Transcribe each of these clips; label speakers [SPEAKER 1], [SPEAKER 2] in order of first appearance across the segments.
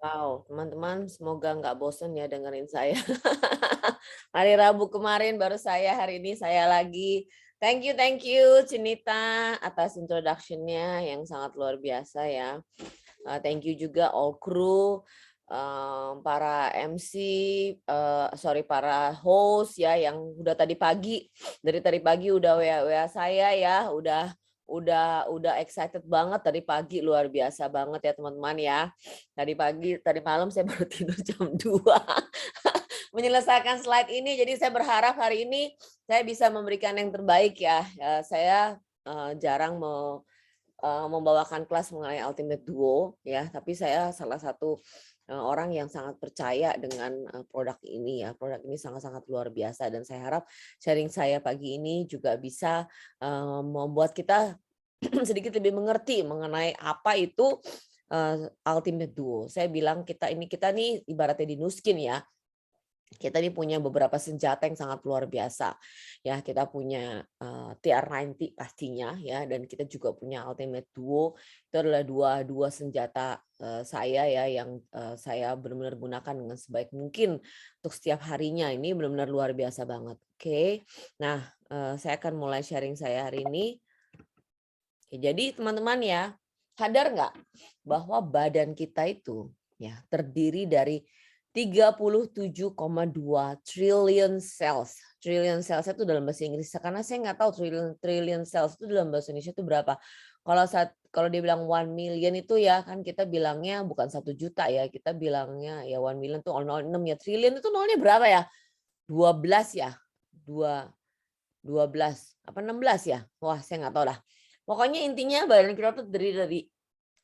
[SPEAKER 1] Wow, teman-teman semoga nggak bosen ya dengerin saya. Hari Rabu kemarin baru saya, hari ini saya lagi. Thank you Cinita atas introduction-nya yang sangat luar biasa ya. Thank you juga all crew, para MC, para host ya yang udah tadi pagi, dari tadi pagi udah WA saya ya, udah excited banget tadi pagi, luar biasa banget ya teman-teman ya. Tadi malam saya baru tidur jam 2 menyelesaikan slide ini, jadi saya berharap hari ini saya bisa memberikan yang terbaik ya. Saya jarang membawakan kelas mengenai Ultimate Duo ya, tapi saya salah satu orang yang sangat percaya dengan produk ini ya. Produk ini sangat-sangat luar biasa dan saya harap sharing saya pagi ini juga bisa membuat kita sedikit lebih mengerti mengenai apa itu Ultimate Duo. Saya bilang kita nih ibaratnya di Nuskin ya. Kita ini punya beberapa senjata yang sangat luar biasa. Ya, kita punya TR90 pastinya ya, dan kita juga punya Ultimate Duo. Itu adalah dua senjata saya ya yang saya benar-benar gunakan dengan sebaik mungkin untuk setiap harinya. Ini benar-benar luar biasa banget. Oke. Nah, saya akan mulai sharing saya hari ini. Oke, jadi teman-teman ya, sadar nggak bahwa badan kita itu ya terdiri dari 37,2 trillion cells. Trillion cells itu dalam bahasa Inggris, karena saya nggak tahu trillion cells itu dalam bahasa Indonesia itu berapa. Kalau dia bilang 1 million itu ya kan kita bilangnya bukan 1 juta ya, kita bilangnya ya 1 million itu 0,6 ya. Trillion itu nolnya berapa ya? 12 ya? 12 apa 16 ya? Wah, saya nggak tahu lah. Pokoknya intinya badan kita tuh terdiri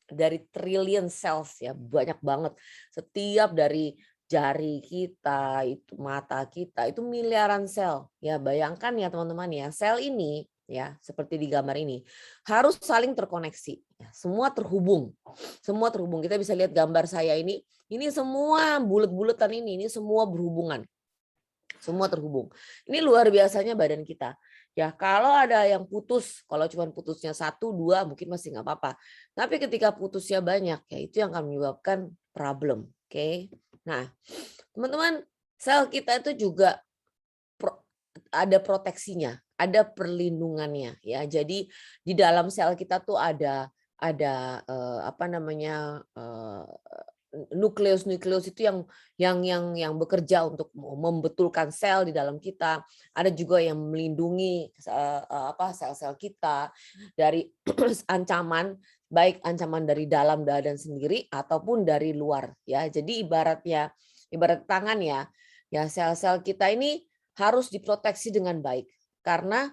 [SPEAKER 1] dari trillion cells ya, banyak banget. Setiap dari jari kita, itu mata kita, itu miliaran sel. Ya, bayangkan ya teman-teman ya, sel ini ya, seperti di gambar ini, harus saling terkoneksi. Ya, semua terhubung. Semua terhubung. Kita bisa lihat gambar saya ini semua bulat-bulatan ini semua berhubungan. Semua terhubung. Ini luar biasanya badan kita. Ya, kalau ada yang putus, kalau cuma putusnya 1, 2 mungkin masih nggak apa-apa. Tapi ketika putusnya banyak, ya itu yang akan menyebabkan problem. Oke. Nah, teman-teman, sel kita itu juga ada proteksinya, ada perlindungannya ya. Jadi di dalam sel kita tuh ada apa namanya nukleus itu yang bekerja untuk membetulkan sel di dalam kita. Ada juga yang melindungi sel-sel kita dari ancaman, baik ancaman dari dalam badan sendiri ataupun dari luar ya. Jadi ibarat tangan ya sel-sel kita ini harus diproteksi dengan baik. Karena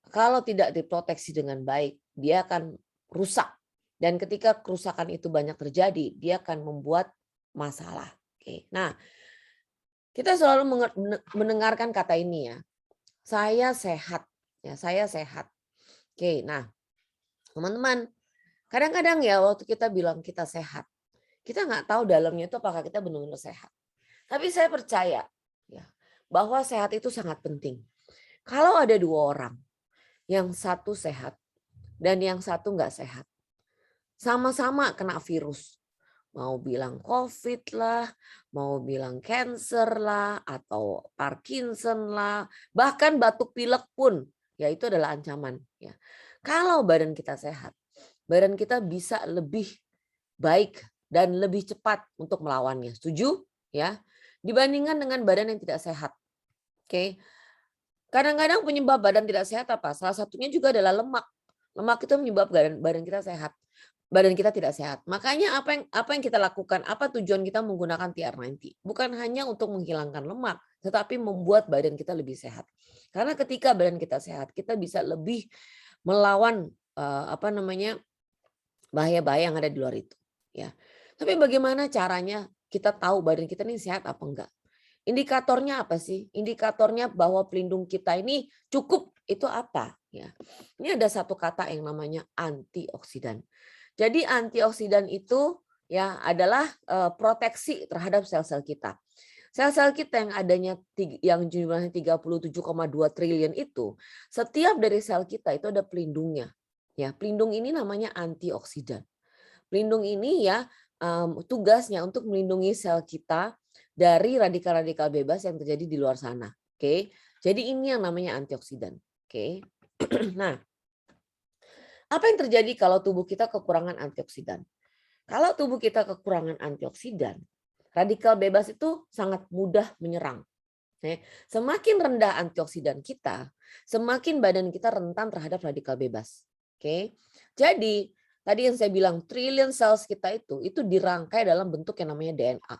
[SPEAKER 1] kalau tidak diproteksi dengan baik, dia akan rusak. Dan ketika kerusakan itu banyak terjadi, dia akan membuat masalah. Oke. Nah, kita selalu mendengarkan kata ini ya. Saya sehat. Ya, saya sehat. Oke, nah, teman-teman, kadang-kadang ya waktu kita bilang kita sehat, kita nggak tahu dalamnya itu apakah kita benar-benar sehat. Tapi saya percaya ya, bahwa sehat itu sangat penting. Kalau ada 2 orang, yang satu sehat dan yang satu nggak sehat, sama-sama kena virus. Mau bilang COVID lah, mau bilang cancer lah, atau Parkinson lah, bahkan batuk pilek pun, ya itu adalah ancaman. Ya. Kalau badan kita sehat, badan kita bisa lebih baik dan lebih cepat untuk melawannya. Setuju? Ya. Dibandingkan dengan badan yang tidak sehat. Oke. Kadang-kadang penyebab badan tidak sehat apa? Salah satunya juga adalah lemak. Lemak itu menyebabkan badan kita sehat. Badan kita tidak sehat. Makanya apa yang kita lakukan? Apa tujuan kita menggunakan TR90? Bukan hanya untuk menghilangkan lemak, tetapi membuat badan kita lebih sehat. Karena ketika badan kita sehat, kita bisa lebih melawan bahaya-bahaya yang ada di luar itu. Ya. Tapi bagaimana caranya kita tahu badan kita ini sehat apa enggak? Indikatornya apa sih? Indikatornya bahwa pelindung kita ini cukup itu apa? Ya. Ini ada satu kata yang namanya antioksidan. Jadi antioksidan itu ya adalah proteksi terhadap sel-sel kita. Sel-sel kita yang jumlahnya 37,2 triliun itu, setiap dari sel kita itu ada pelindungnya. Ya, pelindung ini namanya antioksidan. Pelindung ini ya tugasnya untuk melindungi sel kita dari radikal-radikal bebas yang terjadi di luar sana. Oke. Jadi ini yang namanya antioksidan. Oke. Nah, apa yang terjadi kalau tubuh kita kekurangan antioksidan? Kalau tubuh kita kekurangan antioksidan, radikal bebas itu sangat mudah menyerang. Semakin rendah antioksidan kita, semakin badan kita rentan terhadap radikal bebas. Oke. Jadi, tadi yang saya bilang trillion cells kita itu dirangkai dalam bentuk yang namanya DNA.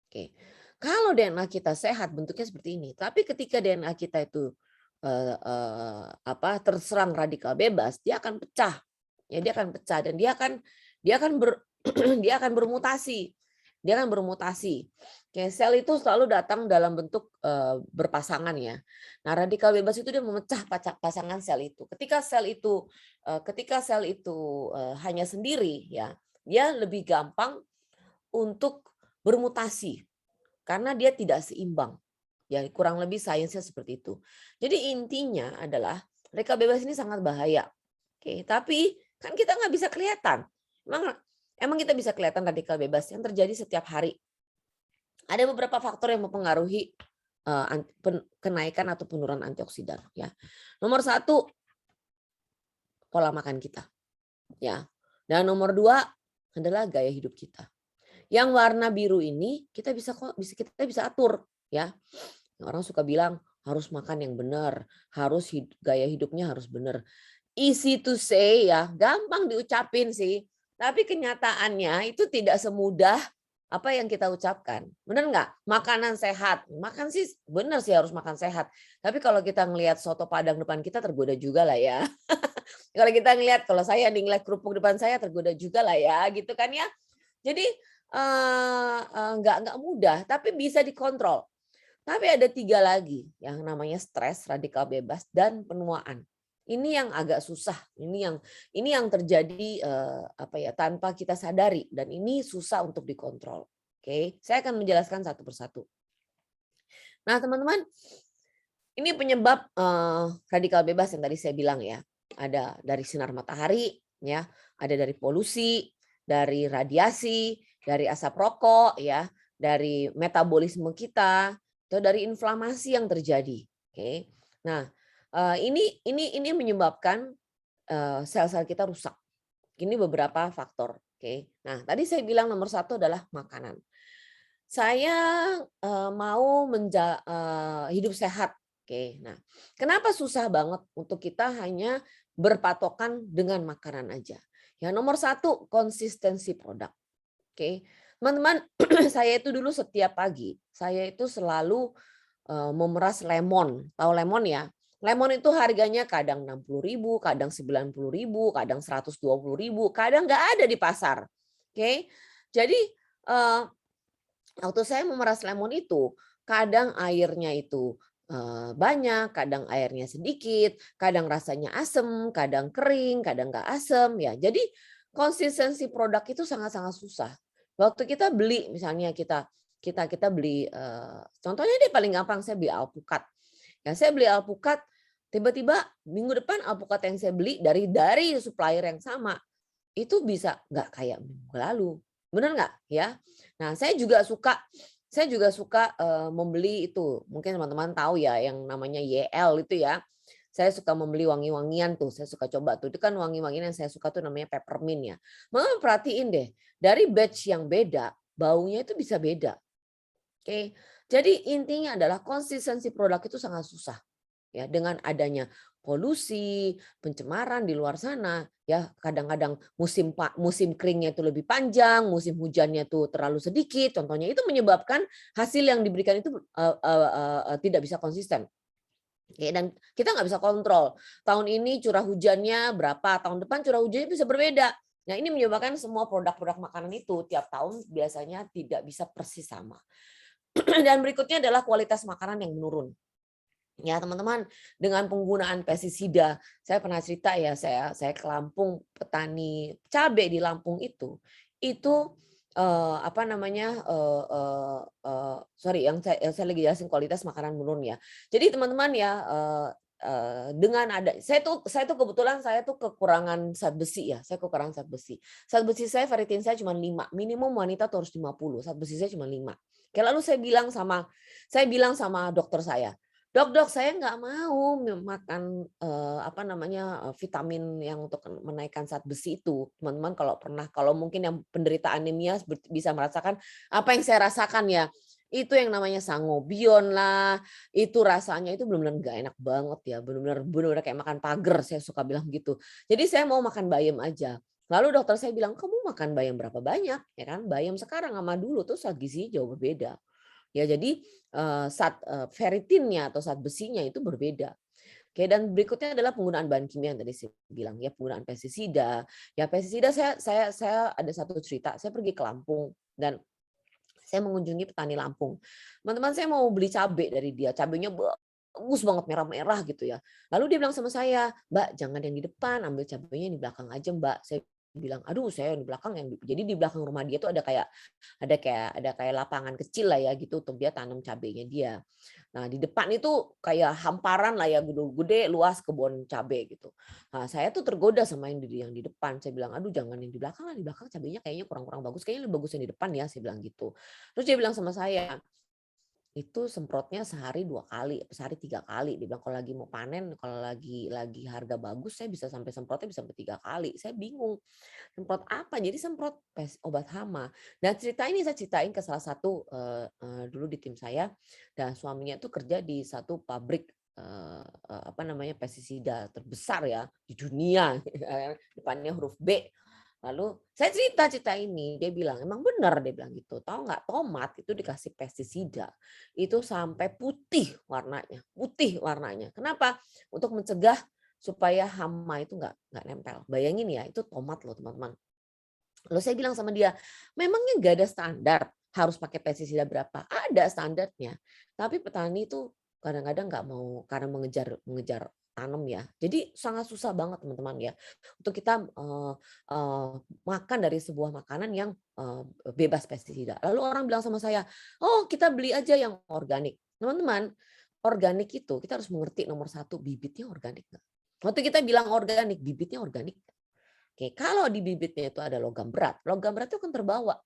[SPEAKER 1] Oke. Kalau DNA kita sehat bentuknya seperti ini, tapi ketika DNA kita itu terserang radikal bebas, dia akan pecah. Ya, dia akan pecah dan dia akan bermutasi. Dia akan bermutasi. Kayak sel itu selalu datang dalam bentuk berpasangan ya. Nah, radikal bebas itu dia memecah pasangan sel itu. Ketika sel itu hanya sendiri ya, dia lebih gampang untuk bermutasi karena dia tidak seimbang. Ya, kurang lebih sainsnya seperti itu. Jadi intinya adalah radikal bebas ini sangat bahaya. Oke, tapi kan kita nggak bisa kelihatan. Emang kita bisa kelihatan radikal bebas yang terjadi setiap hari. Ada beberapa faktor yang mempengaruhi kenaikan atau penurunan antioksidan. Ya, nomor 1 pola makan kita. Ya, dan nomor 2 adalah gaya hidup kita. Yang warna biru ini kita bisa atur. Ya, orang suka bilang harus makan yang benar, gaya hidupnya harus benar. Easy to say ya, gampang diucapin sih. Tapi kenyataannya itu tidak semudah apa yang kita ucapkan. Benar nggak? Makanan sehat. Makan sih benar sih harus makan sehat. Tapi kalau kita ngelihat soto Padang depan kita tergoda juga lah ya. Kalau saya ngelihat kerupuk depan saya tergoda juga lah ya, gitu kan ya. Jadi nggak mudah, tapi bisa dikontrol. Tapi ada 3 lagi yang namanya stres, radikal bebas, dan penuaan. Ini yang agak susah. Ini yang terjadi tanpa kita sadari dan ini susah untuk dikontrol. Oke, saya akan menjelaskan satu persatu. Nah, teman-teman, ini penyebab radikal bebas yang tadi saya bilang ya. Ada dari sinar matahari, ya, ada dari polusi, dari radiasi, dari asap rokok, ya, dari metabolisme kita, atau dari inflamasi yang terjadi. Oke. Nah, ini menyebabkan sel-sel kita rusak. Ini beberapa faktor. Oke. Nah, tadi saya bilang nomor 1 adalah makanan. Saya mau hidup sehat. Oke. Nah, kenapa susah banget untuk kita hanya berpatokan dengan makanan aja? Ya, nomor 1 konsistensi produk. Oke. Teman-teman, saya itu dulu setiap pagi, saya itu selalu memeras lemon. Tahu lemon ya? Lemon itu harganya kadang 60.000, kadang 90.000, kadang 120.000, kadang nggak ada di pasar. Oke. Jadi waktu saya memeras lemon itu, kadang airnya itu banyak, kadang airnya sedikit, kadang rasanya asem, kadang kering, kadang nggak asem ya. Jadi konsistensi produk itu sangat-sangat susah. Waktu kita beli, misalnya kita beli, contohnya deh paling gampang saya beli alpukat. Ya saya beli alpukat, tiba-tiba minggu depan alpukat yang saya beli dari supplier yang sama itu bisa nggak kayak minggu lalu, benar nggak ya? Nah saya juga suka membeli itu, mungkin teman-teman tahu ya yang namanya YL itu ya. Saya suka membeli wangi-wangian tuh, saya suka coba tuh. Itu kan wangi-wangian yang saya suka tuh namanya peppermint ya. Mama perhatiin deh, dari batch yang beda, baunya itu bisa beda. Oke. Jadi intinya adalah konsistensi produk itu sangat susah. Ya, dengan adanya polusi, pencemaran di luar sana, ya kadang-kadang musim keringnya itu lebih panjang, musim hujannya itu terlalu sedikit, contohnya itu menyebabkan hasil yang diberikan itu tidak bisa konsisten. Oke, dan kita nggak bisa kontrol. Tahun ini curah hujannya berapa, tahun depan curah hujannya bisa berbeda. Nah, ini menyebabkan semua produk-produk makanan itu tiap tahun biasanya tidak bisa persis sama. Dan berikutnya adalah kualitas makanan yang menurun. Ya teman-teman, dengan penggunaan pestisida, saya pernah cerita ya, saya ke Lampung, petani cabai di Lampung itu sorry yang saya lagi jelasin kualitas makanan menurun ya. Jadi teman-teman ya, dengan ada saya tuh kebetulan saya tuh kekurangan zat besi ya, saya kekurangan zat besi. Zat besi saya ferritin saya cuma 5, minimum wanita tuh harus 50, zat besi saya cuma 5. Oke, lalu saya bilang sama dokter saya, "Dok, saya nggak mau makan, apa namanya, vitamin yang untuk menaikkan zat besi itu." Teman-teman kalau mungkin yang penderita anemia bisa merasakan apa yang saya rasakan ya. Itu yang namanya Sangobion lah, itu rasanya itu benar-benar nggak enak banget ya, benar-benar kayak makan pager, saya suka bilang gitu. Jadi saya mau makan bayam aja. Lalu dokter saya bilang, "Kamu makan bayam berapa banyak?" Ya kan, bayam sekarang sama dulu tuh zat gizinya jauh berbeda. Ya jadi, ferritinnya atau zat besinya itu berbeda. Oke, dan berikutnya adalah penggunaan bahan kimia yang tadi saya bilang ya, penggunaan pestisida. Ya pestisida saya ada satu cerita, saya pergi ke Lampung dan saya mengunjungi petani Lampung. Teman-teman saya mau beli cabai dari dia, cabainya bagus banget merah-merah gitu ya. Lalu dia bilang sama saya, "Mbak, jangan yang di depan, ambil cabainya yang di belakang aja, Mbak." Saya bilang, "Aduh, saya yang di belakang jadi di belakang rumah dia tuh ada kayak lapangan kecil lah ya gitu untuk dia tanam cabainya dia. Nah, di depan itu kayak hamparan lah ya, gede luas kebun cabai gitu. Nah, saya tuh tergoda sama yang di depan. Saya bilang, "Aduh, jangan yang di belakang lah, di belakang cabainya kayaknya kurang-kurang bagus. Kayaknya lebih bagus yang di depan ya," saya bilang gitu. Terus dia bilang sama saya, "Itu semprotnya sehari 2 kali, sehari 3 kali." Dia bilang, "Kalau lagi mau panen, kalau lagi harga bagus, saya bisa sampai semprotnya bisa sampai 3 kali." Saya bingung, semprot apa? Jadi semprot obat hama. Dan cerita ini saya ceritain ke salah satu, dulu di tim saya, dan suaminya itu kerja di satu pabrik, apa namanya, pestisida terbesar ya di dunia, depannya huruf B. Lalu saya cerita ini, dia bilang, "Emang benar," dia bilang gitu, "tahu nggak tomat itu dikasih pestisida, itu sampai putih warnanya. Kenapa? Untuk mencegah supaya hama itu nggak nempel." Bayangin ya, itu tomat loh teman-teman. Lalu saya bilang sama dia, "Memangnya nggak ada standar harus pakai pestisida berapa?" Ada standarnya, tapi petani itu kadang-kadang nggak mau karena mengejar mengejar tanam ya. Jadi sangat susah banget teman-teman ya untuk kita, eee, makan dari sebuah makanan yang, bebas pestisida. Lalu orang bilang sama saya, "Oh, kita beli aja yang organik." Teman-teman, organik itu kita harus mengerti nomor satu bibitnya organik nggak? Waktu kita bilang organik, bibitnya organik. Oke, kalau di bibitnya itu ada logam berat itu akan terbawa.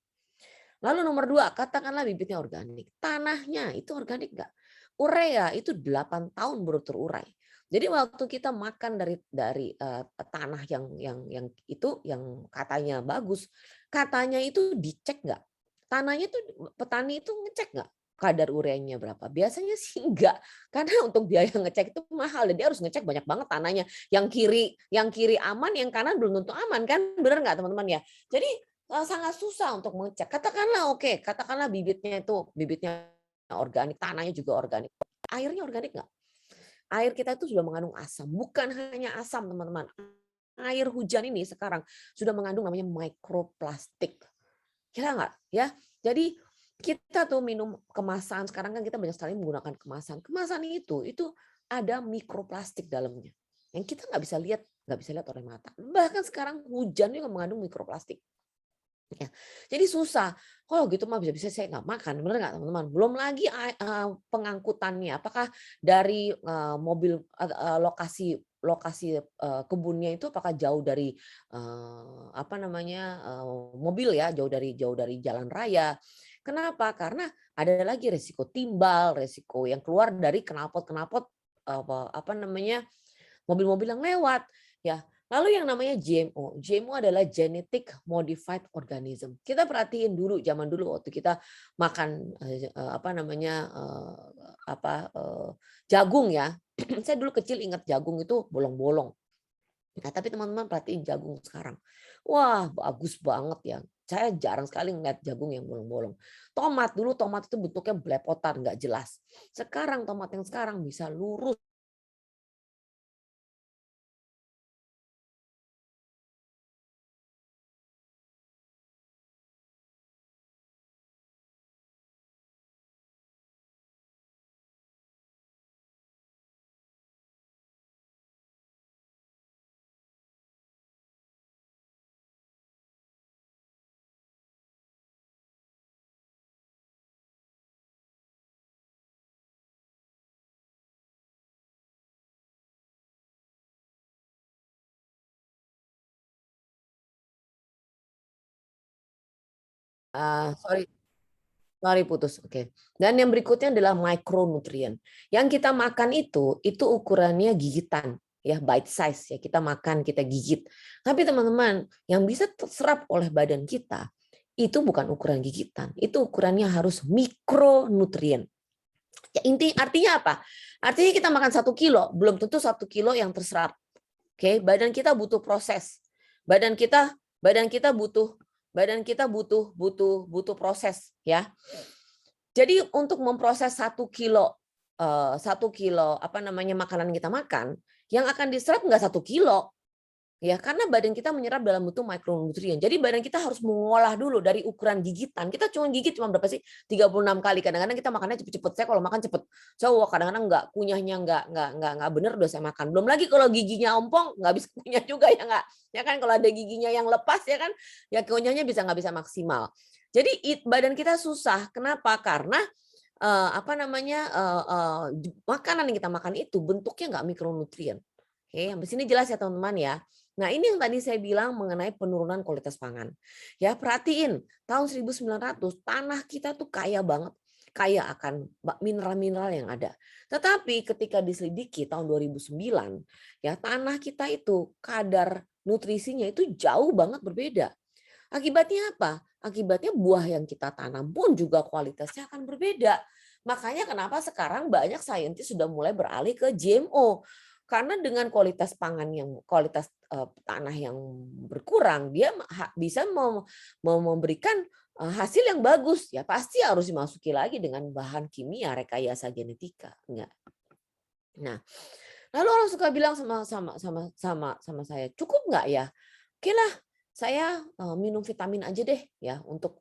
[SPEAKER 1] Lalu nomor 2, katakanlah bibitnya organik, tanahnya itu organik nggak? Urea itu 8 tahun baru terurai. Jadi waktu kita makan dari tanah yang itu yang katanya bagus, katanya itu dicek nggak? Tanahnya tuh petani itu ngecek nggak kadar ureanya berapa? Biasanya sih enggak, karena untuk biaya ngecek itu mahal dan dia harus ngecek banyak banget tanahnya. Yang kiri aman, yang kanan belum tentu aman kan, bener nggak teman-teman ya? Jadi sangat susah untuk mengecek. Katakanlah oke, katakanlah bibitnya organik, tanahnya juga organik. Airnya organik nggak? Air kita itu sudah mengandung asam, bukan hanya asam teman-teman. Air hujan ini sekarang sudah mengandung namanya mikroplastik. Kira nggak ya? Jadi kita tuh minum kemasan, sekarang kan kita banyak sekali menggunakan kemasan. Kemasan itu ada mikroplastik dalamnya. Yang kita nggak bisa lihat oleh mata. Bahkan sekarang hujan juga mengandung mikroplastik. Ya, jadi susah. Kalau gitu mah bisa-bisa saya nggak makan, bener nggak teman-teman? Belum lagi pengangkutannya, apakah dari, mobil lokasi lokasi, kebunnya itu apakah jauh dari, apa namanya, mobil ya, jauh dari jalan raya. Kenapa? Karena ada lagi resiko timbal, resiko yang keluar dari knalpot-knalpot, apa namanya, mobil-mobil yang lewat, ya. Lalu yang namanya GMO. GMO adalah genetic modified organism. Kita perhatiin dulu zaman dulu waktu kita makan apa namanya jagung ya. Saya dulu kecil ingat jagung itu bolong-bolong. Nah, tapi teman-teman perhatiin jagung sekarang. Wah, bagus banget ya. Saya jarang sekali ngeliat jagung yang bolong-bolong. Tomat itu bentuknya belepotan, nggak jelas. Sekarang tomat yang sekarang bisa lurus Sorry, sorry putus. Oke. Dan yang berikutnya adalah mikronutrien. Yang kita makan itu ukurannya gigitan, ya bite size ya. Kita makan, kita gigit. Tapi teman-teman, yang bisa terserap oleh badan kita itu bukan ukuran gigitan. Itu ukurannya harus mikronutrien. Ya, artinya apa? Artinya kita makan 1 kilo, belum tentu 1 kilo yang terserap. Oke, badan kita butuh proses. Badan kita butuh butuh proses ya. Jadi untuk memproses 1 kilo 1 kilo apa namanya makanan yang kita makan, yang akan diserap nggak 1 kilo. Ya, karena badan kita menyerap dalam bentuk mikronutrien. Jadi badan kita harus mengolah dulu dari ukuran gigitan. Kita cuma gigit cuma berapa sih? 36 kali. Kadang-kadang kita makannya cepet-cepet. Saya kalau makan cepet. So, kadang-kadang enggak, kunyahnya enggak bener udah saya makan. Belum lagi kalau giginya ompong nggak bisa kunyah juga ya enggak. Ya kan kalau ada giginya yang lepas ya kan, ya kunyahnya nggak bisa maksimal. Jadi badan kita susah. Kenapa? Karena apa namanya makanan yang kita makan itu bentuknya nggak mikronutrien. Oke, sampai sini jelas ya teman-teman ya. Nah, ini yang tadi saya bilang mengenai penurunan kualitas pangan. Ya, perhatiin, tahun 1900 tanah kita tuh kaya banget, kaya akan mineral-mineral yang ada. Tetapi ketika diselidiki tahun 2009, ya tanah kita itu kadar nutrisinya itu jauh banget berbeda. Akibatnya apa? Akibatnya buah yang kita tanam pun juga kualitasnya akan berbeda. Makanya kenapa sekarang banyak saintis sudah mulai beralih ke GMO. Karena dengan kualitas pangan kualitas tanah yang berkurang, dia bisa memberikan hasil yang bagus. Ya pasti harus dimasuki lagi dengan bahan kimia rekayasa genetika. Enggak. Nah, lalu orang suka bilang sama saya, cukup nggak ya? Oke lah, saya minum vitamin aja deh ya untuk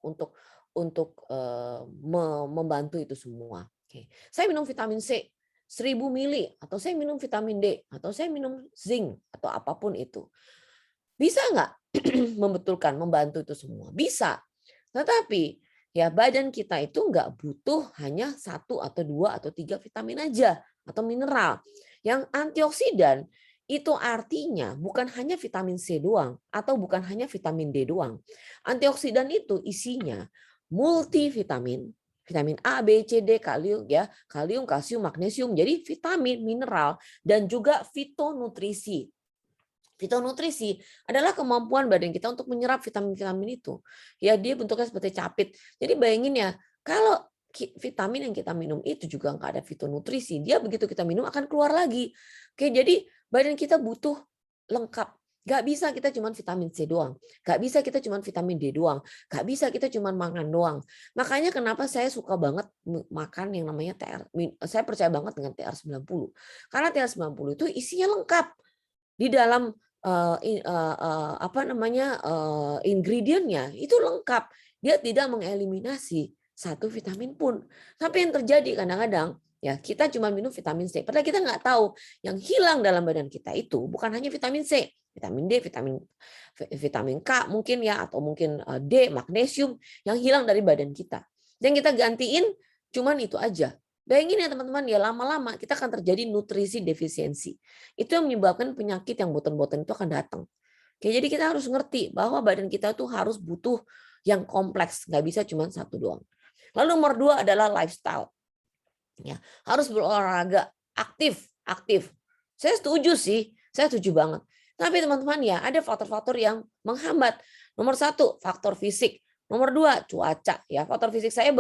[SPEAKER 1] membantu itu semua. Oke. Saya minum vitamin C 1000 mili atau saya minum vitamin D atau saya minum zinc atau apapun itu. Bisa nggak membetulkan, membantu itu semua? Bisa. Tetapi ya badan kita itu nggak butuh hanya 1 atau 2 atau 3 vitamin aja atau mineral. Yang antioksidan itu artinya bukan hanya vitamin C doang atau bukan hanya vitamin D doang. Antioksidan itu isinya multivitamin, vitamin A, B, C, D, kalium ya, kalium, kalsium, magnesium. Jadi vitamin, mineral dan juga fitonutrisi. Fitonutrisi adalah kemampuan badan kita untuk menyerap vitamin-vitamin itu. Ya, dia bentuknya seperti capit. Jadi bayangin ya, kalau vitamin yang kita minum itu juga nggak ada fitonutrisi, dia begitu kita minum akan keluar lagi. Oke, jadi badan kita butuh lengkap. Nggak bisa kita cuma vitamin C doang. Nggak bisa kita cuma vitamin D doang. Nggak bisa kita cuma makan doang. Makanya kenapa saya suka banget makan yang namanya TR. Saya percaya banget dengan TR90. Karena TR90 itu isinya lengkap. Di dalam apa namanya ingredientnya itu lengkap. Dia tidak mengeliminasi satu vitamin pun. Tapi yang terjadi kadang-kadang ya kita cuma minum vitamin C. Padahal kita nggak tahu yang hilang dalam badan kita itu bukan hanya vitamin C, vitamin D, vitamin K mungkin ya atau mungkin D, magnesium yang hilang dari badan kita. Yang kita gantiin cuman itu aja. Bayangin ya teman-teman ya lama-lama kita akan terjadi nutrisi defisiensi. Itu yang menyebabkan penyakit yang boten-boten itu akan datang. Oke, jadi kita harus ngerti bahwa badan kita tuh harus butuh yang kompleks, nggak bisa cuma satu doang. Lalu nomor 2 adalah lifestyle. Ya, harus berolahraga, aktif. Saya setuju sih, saya setuju banget. Tapi teman-teman ya ada faktor-faktor yang menghambat. Nomor 1 faktor fisik. Nomor 2 cuaca. Ya faktor fisik saya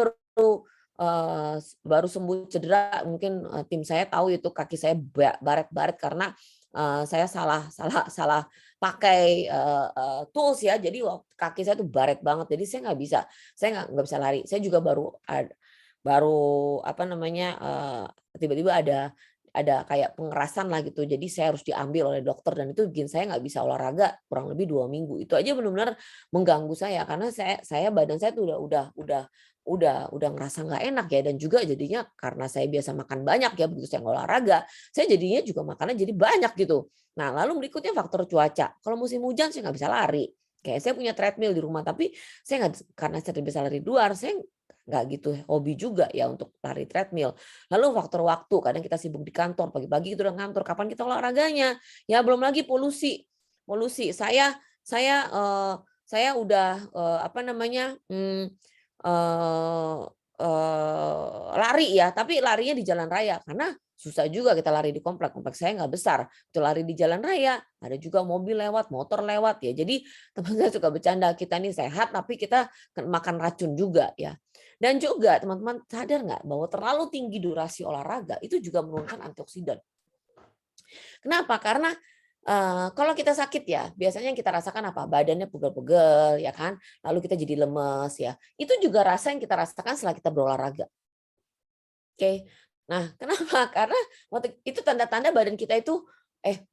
[SPEAKER 1] baru sembuh cedera, mungkin tim saya tahu itu kaki saya baret-baret karena saya salah pakai tools ya, jadi kaki saya tuh baret banget, jadi saya nggak bisa lari. Saya juga baru apa namanya tiba-tiba ada kayak pengerasan lah gitu, jadi saya harus diambil oleh dokter dan itu bikin saya nggak bisa olahraga kurang lebih 2 minggu. Itu aja benar-benar mengganggu saya karena badan saya tuh udah ngerasa nggak enak ya dan juga jadinya karena saya biasa makan banyak ya begitu saya olahraga, saya jadinya juga makannya jadi banyak gitu. Nah lalu berikutnya faktor cuaca. Kalau musim hujan saya nggak bisa lari. Kayak saya punya treadmill di rumah tapi saya nggak karena saya bisa lari di luar, saya nggak gitu hobi juga ya untuk lari treadmill. Lalu faktor waktu, kadang kita sibuk di kantor, pagi-pagi itu udah ngantor, kapan kita olahraganya? Ya belum lagi polusi. Polusi. saya udah apa namanya lari ya, tapi larinya di jalan raya karena susah juga kita lari di komplek. Komplek saya nggak besar, itu lari di jalan raya, ada juga mobil lewat, motor lewat ya. Jadi teman saya suka bercanda, kita ini sehat tapi kita makan racun juga ya. Dan juga teman-teman sadar nggak bahwa terlalu tinggi durasi olahraga itu juga menurunkan antioksidan. Kenapa? Karena kalau kita sakit ya, biasanya yang kita rasakan apa? Badannya pegel-pegel, ya kan? Lalu kita jadi lemes ya. Itu juga rasa yang kita rasakan setelah kita berolahraga. Oke. Nah, kenapa? Karena waktu itu tanda-tanda badan kita itu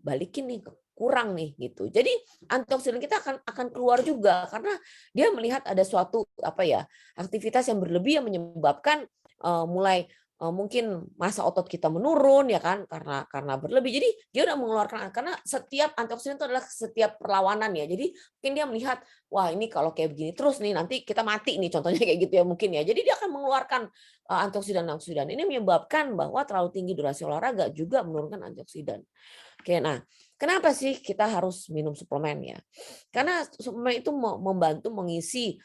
[SPEAKER 1] balikin nih, kurang nih gitu. Jadi antioksidan kita akan keluar juga karena dia melihat ada suatu apa ya, aktivitas yang berlebih yang menyebabkan mulai mungkin massa otot kita menurun ya kan karena berlebih. Jadi dia udah mengeluarkan karena setiap antioksidan itu adalah setiap perlawanan ya. Jadi mungkin dia melihat wah ini kalau kayak begini terus nih nanti kita mati nih contohnya kayak gitu ya mungkin ya. Jadi dia akan mengeluarkan antioksidan. Ini menyebabkan bahwa terlalu tinggi durasi olahraga juga menurunkan antioksidan. Oke, nah kenapa sih kita harus minum suplemen ya? Karena suplemen itu membantu mengisi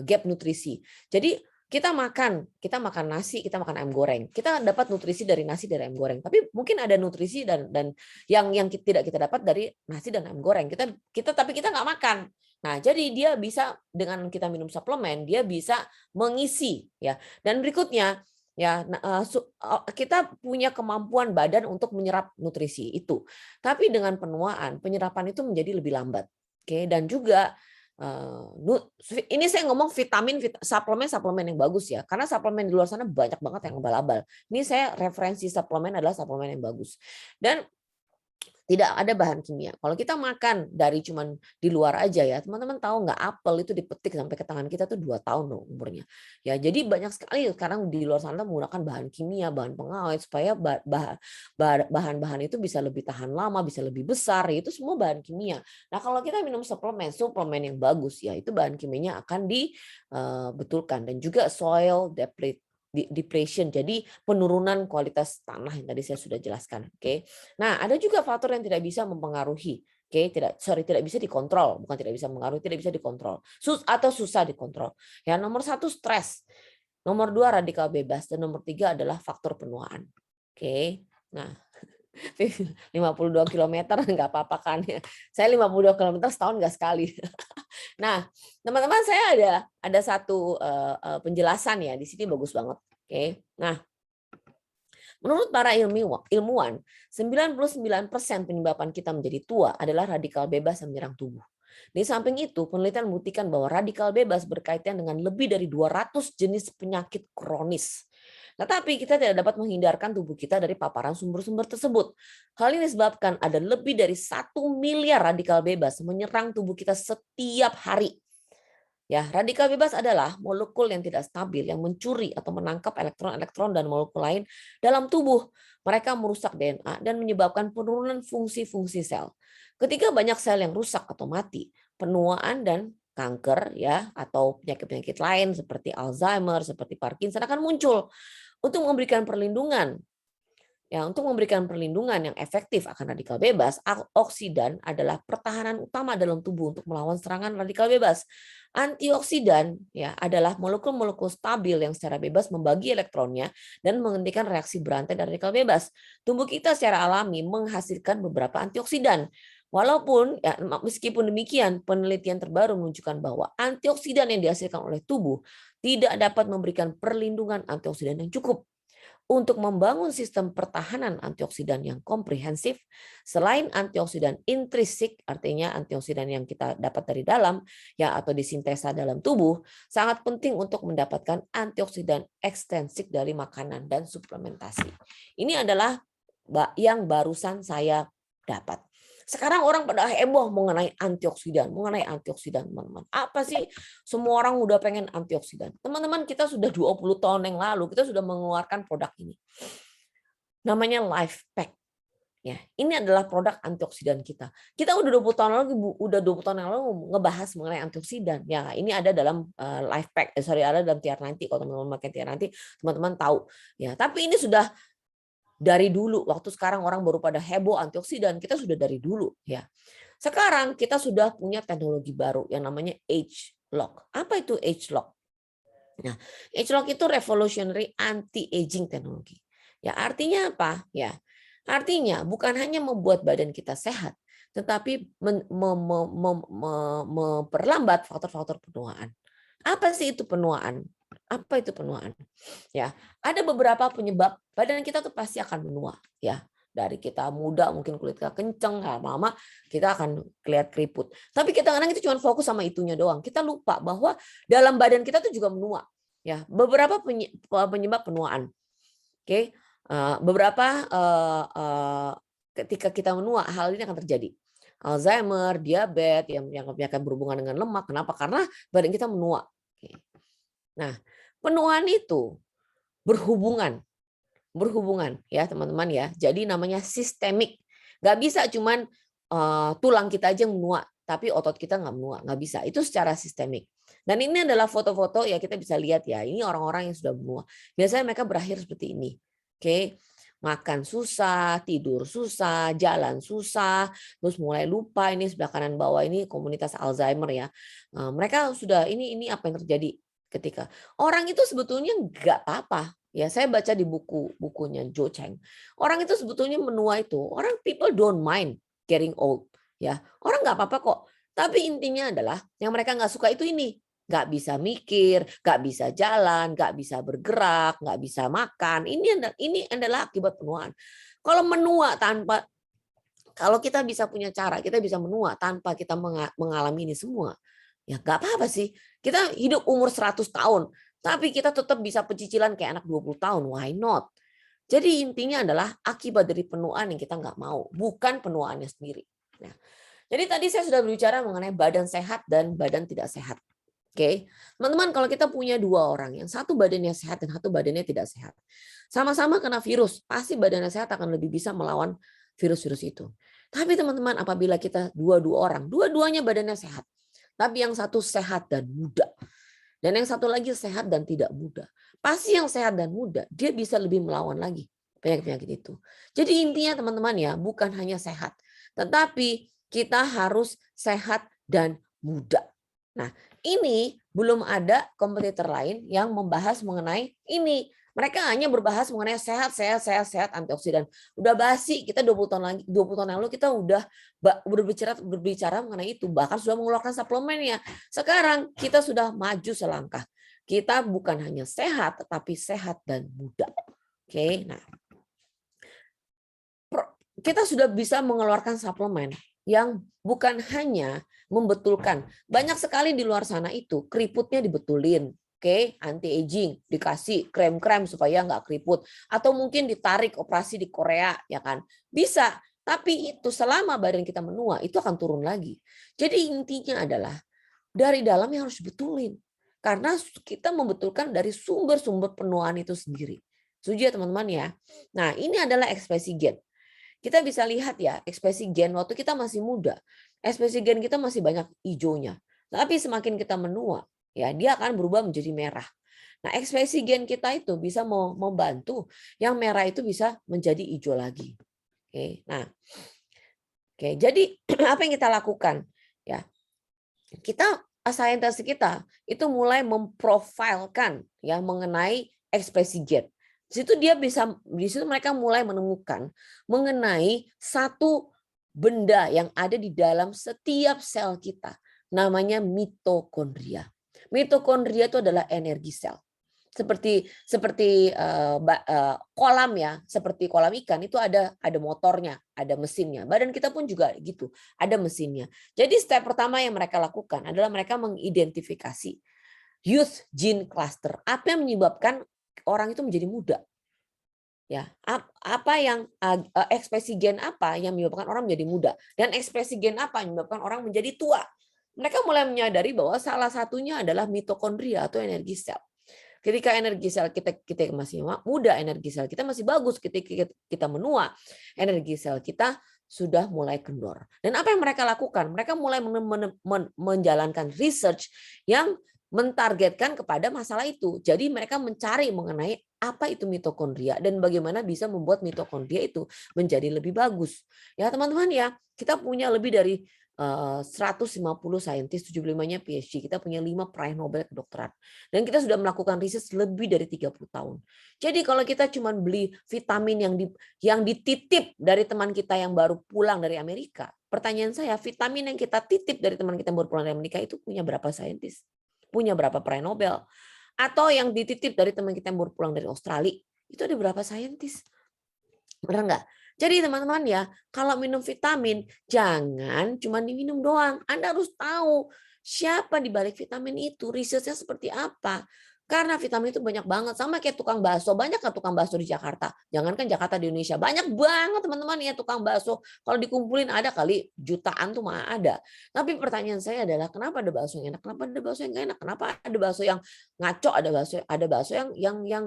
[SPEAKER 1] gap nutrisi. Jadi kita makan nasi, kita makan ayam goreng. Kita dapat nutrisi dari nasi dari ayam goreng. Tapi mungkin ada nutrisi dan yang tidak kita dapat dari nasi dan ayam goreng. Tapi kita nggak makan. Nah, jadi dia bisa dengan kita minum suplemen, dia bisa mengisi ya. Dan berikutnya ya kita punya kemampuan badan untuk menyerap nutrisi itu. Tapi dengan penuaan, penyerapan itu menjadi lebih lambat. Oke, dan juga ini saya ngomong suplemen yang bagus ya, karena suplemen di luar sana banyak banget yang abal-abal. Ini saya referensi suplemen adalah suplemen yang bagus. Dan tidak ada bahan kimia. Kalau kita makan dari cuman di luar aja ya, teman-teman tahu nggak apel itu dipetik sampai ke tangan kita tuh 2 tahun loh umurnya. Ya, jadi banyak sekali sekarang di luar sana menggunakan bahan kimia, bahan pengawet supaya bahan-bahan itu bisa lebih tahan lama, bisa lebih besar, itu semua bahan kimia. Nah, kalau kita minum suplemen yang bagus ya, itu bahan kimianya akan dibetulkan dan juga soil depletion, jadi penurunan kualitas tanah yang tadi saya sudah jelaskan. Oke. Nah, ada juga faktor yang tidak bisa mempengaruhi. Oke, tidak bisa dikontrol, bukan tidak bisa mengaruhi, tidak bisa dikontrol. Atau susah dikontrol. Ya, nomor 1 stres. Nomor 2 radikal bebas dan nomor 3 adalah faktor penuaan. Oke. Nah, 52 kilometer nggak apa-apa kan ya. Saya 52 kilometer setahun nggak sekali. Nah, teman-teman saya ada satu penjelasan ya di sini bagus banget. Oke. Nah, menurut para ilmuwan, 99% penyebab kita menjadi tua adalah radikal bebas yang menyerang tubuh. Di samping itu, penelitian membuktikan bahwa radikal bebas berkaitan dengan lebih dari 200 jenis penyakit kronis. Tetapi kita tidak dapat menghindarkan tubuh kita dari paparan sumber-sumber tersebut. Hal ini disebabkan ada lebih dari 1 miliar radikal bebas menyerang tubuh kita setiap hari. Ya, radikal bebas adalah molekul yang tidak stabil yang mencuri atau menangkap elektron-elektron dan molekul lain dalam tubuh. Mereka merusak DNA dan menyebabkan penurunan fungsi-fungsi sel. Ketika banyak sel yang rusak atau mati, penuaan dan kanker ya atau penyakit-penyakit lain seperti Alzheimer, seperti Parkinson akan muncul. Untuk memberikan perlindungan untuk memberikan perlindungan yang efektif akan radikal bebas, oksidan adalah pertahanan utama dalam tubuh untuk melawan serangan radikal bebas. Antioksidan ya adalah molekul-molekul stabil yang secara bebas membagi elektronnya dan menghentikan reaksi berantai dan radikal bebas. Tubuh kita secara alami menghasilkan beberapa antioksidan. Walaupun meskipun demikian, penelitian terbaru menunjukkan bahwa antioksidan yang dihasilkan oleh tubuh tidak dapat memberikan perlindungan antioksidan yang cukup. Untuk membangun sistem pertahanan antioksidan yang komprehensif, selain antioksidan intrinsik, artinya antioksidan yang kita dapat dari dalam ya atau disintesa dalam tubuh, sangat penting untuk mendapatkan antioksidan ekstensif dari makanan dan suplementasi. Ini adalah yang barusan saya dapat. Sekarang orang pada heboh mengenai antioksidan, teman-teman. Apa sih? Semua orang udah pengen antioksidan. Teman-teman, kita sudah 20 tahun yang lalu kita sudah mengeluarkan produk ini. Namanya Life Pack. Ya, ini adalah produk antioksidan kita. Kita udah 20 tahun yang lalu ngebahas mengenai antioksidan. Ya, ini ada dalam Life Pack. Ada dalam TR90. Kalau teman-teman pakai TR90, teman-teman tahu. Ya, tapi ini sudah dari dulu. Waktu sekarang orang baru pada heboh antioksidan, kita sudah dari dulu ya. Sekarang kita sudah punya teknologi baru yang namanya age lock. Apa itu age lock? Nah, age lock itu revolutionary anti-aging teknologi. Ya, artinya apa? Ya, artinya bukan hanya membuat badan kita sehat, tetapi memperlambat faktor-faktor penuaan. Apa sih itu penuaan? Apa itu penuaan? Ya, ada beberapa penyebab badan kita tuh pasti akan menua. Ya, dari kita muda mungkin kulit kita kenceng, lama-lama kita akan kelihatan keriput. Tapi kita kadang itu cuma fokus sama itunya doang. Kita lupa bahwa dalam badan kita tuh juga menua. Ya, beberapa penyebab penuaan. Oke, beberapa ketika kita menua hal ini akan terjadi. Alzheimer, diabetes, yang akan berhubungan dengan lemak. Kenapa? Karena badan kita menua. Oke. Nah, penuaan itu berhubungan ya teman-teman ya. Jadi namanya sistemik. Nggak bisa cuman tulang kita aja yang menua, tapi otot kita nggak menua, nggak bisa. Itu secara sistemik. Dan ini adalah foto-foto ya kita bisa lihat ya. Ini orang-orang yang sudah menua. Biasanya mereka berakhir seperti ini. Oke. Makan susah, tidur susah, jalan susah, terus mulai lupa. Ini sebelah kanan bawah ini komunitas Alzheimer ya. Mereka sudah ini apa yang terjadi ketika orang itu sebetulnya nggak apa-apa. Ya, saya baca di bukunya Joe Cheng. Orang itu sebetulnya menua itu, people don't mind getting old. Ya, orang nggak apa-apa kok. Tapi intinya adalah yang mereka nggak suka itu ini. Nggak bisa mikir, nggak bisa jalan, nggak bisa bergerak, nggak bisa makan. Ini adalah akibat penuaan. Kalau menua kalau kita bisa punya cara, kita bisa menua tanpa kita mengalami ini semua. Ya nggak apa-apa sih. Kita hidup umur 100 tahun, tapi kita tetap bisa pecicilan kayak anak 20 tahun. Why not? Jadi intinya adalah akibat dari penuaan yang kita nggak mau, bukan penuaannya sendiri. Nah, jadi tadi saya sudah berbicara mengenai badan sehat dan badan tidak sehat. Oke, teman-teman, kalau kita punya dua orang, yang satu badannya sehat dan satu badannya tidak sehat, sama-sama kena virus, pasti badannya sehat akan lebih bisa melawan virus-virus itu. Tapi teman-teman, apabila kita dua orang, dua-duanya badannya sehat, tapi yang satu sehat dan muda, dan yang satu lagi sehat dan tidak muda, pasti yang sehat dan muda dia bisa lebih melawan lagi penyakit-penyakit itu. Jadi intinya teman-teman ya, bukan hanya sehat, tetapi kita harus sehat dan muda. Nah, ini belum ada kompetitor lain yang membahas mengenai ini. Mereka hanya berbahas mengenai sehat antioksidan. Udah basi, kita 20 tahun lagi, 20 tahun lalu kita udah berbicara mengenai itu, bahkan sudah mengeluarkan suplemennya. Sekarang kita sudah maju selangkah. Kita bukan hanya sehat, tetapi sehat dan muda. Oke, nah. Kita sudah bisa mengeluarkan suplemen yang bukan hanya membetulkan. Banyak sekali di luar sana itu keriputnya dibetulin. Oke, anti aging, dikasih krem-krem supaya nggak keriput, atau mungkin ditarik operasi di Korea, ya kan? Bisa, tapi itu selama badan kita menua itu akan turun lagi. Jadi intinya adalah dari dalam yang harus betulin, karena kita membetulkan dari sumber-sumber penuaan itu sendiri. Setuju ya teman-teman ya? Nah, ini adalah ekspresi gen. Kita bisa lihat ya, ekspresi gen waktu kita masih muda, ekspresi gen kita masih banyak hijaunya. Tapi semakin kita menua, ya dia akan berubah menjadi merah. Nah, ekspresi gen kita itu bisa membantu yang merah itu bisa menjadi hijau lagi. Oke. Nah, oke, jadi apa yang kita lakukan? Ya, kita saintis kita itu mulai memprofilkan ya mengenai ekspresi gen. Di situ mereka mulai menemukan mengenai satu benda yang ada di dalam setiap sel kita, namanya mitokondria. Mitokondria itu adalah energi sel. Seperti kolam ya, seperti kolam ikan itu ada motornya, ada mesinnya. Badan kita pun juga gitu, ada mesinnya. Jadi step pertama yang mereka lakukan adalah mereka mengidentifikasi youth gene cluster. Apa yang menyebabkan orang itu menjadi muda? Ya, apa yang ekspresi gen apa yang menyebabkan orang menjadi muda dan ekspresi gen apa yang menyebabkan orang menjadi tua? Mereka mulai menyadari bahwa salah satunya adalah mitokondria atau energi sel. Ketika energi sel kita masih muda, energi sel kita masih bagus. Ketika kita menua, energi sel kita sudah mulai kendor. Dan apa yang mereka lakukan? Mereka mulai menjalankan research yang mentargetkan kepada masalah itu. Jadi mereka mencari mengenai apa itu mitokondria dan bagaimana bisa membuat mitokondria itu menjadi lebih bagus. Ya teman-teman ya, kita punya lebih dari 150 saintis, 75-nya PhD. Kita punya 5 peraih Nobel kedokteran. Dan kita sudah melakukan riset lebih dari 30 tahun. Jadi kalau kita cuma beli vitamin yang dititip dari teman kita yang baru pulang dari Amerika, pertanyaan saya, vitamin yang kita titip dari teman kita yang baru pulang dari Amerika itu punya berapa saintis? Punya berapa peraih Nobel? Atau yang dititip dari teman kita yang baru pulang dari Australia, itu ada berapa saintis? Benar nggak? Jadi teman-teman ya, kalau minum vitamin, jangan cuma diminum doang. Anda harus tahu siapa di balik vitamin itu, risetnya seperti apa. Karena vitamin itu banyak banget, sama kayak tukang bakso. Banyak nggak tukang bakso di Jakarta? Jangankan Jakarta, di Indonesia. Banyak banget teman-teman ya tukang bakso. Kalau dikumpulin ada kali jutaan tuh mah ada. Tapi pertanyaan saya adalah kenapa ada bakso yang enak? Kenapa ada bakso yang nggak enak? Kenapa ada bakso yang ngaco, ada bakso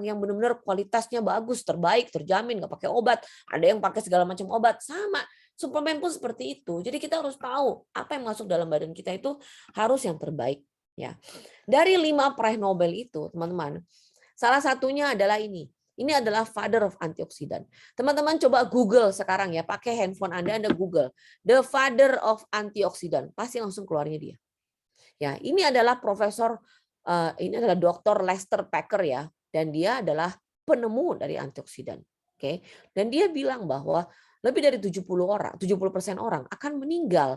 [SPEAKER 1] yang benar-benar kualitasnya bagus, terbaik, terjamin, nggak pakai obat. Ada yang pakai segala macam obat, sama. Suplemen pun seperti itu. Jadi kita harus tahu apa yang masuk dalam badan kita itu harus yang terbaik. Ya, dari 5 peraih Nobel itu, teman-teman, salah satunya adalah ini. Ini adalah father of antioksidan. Teman-teman coba Google sekarang ya, pakai handphone Anda Google the father of antioksidan, pasti langsung keluarnya dia. Ya, ini adalah ini adalah Dr. Lester Packer ya, dan dia adalah penemu dari antioksidan. Oke. Dan dia bilang bahwa lebih dari 70% orang akan meninggal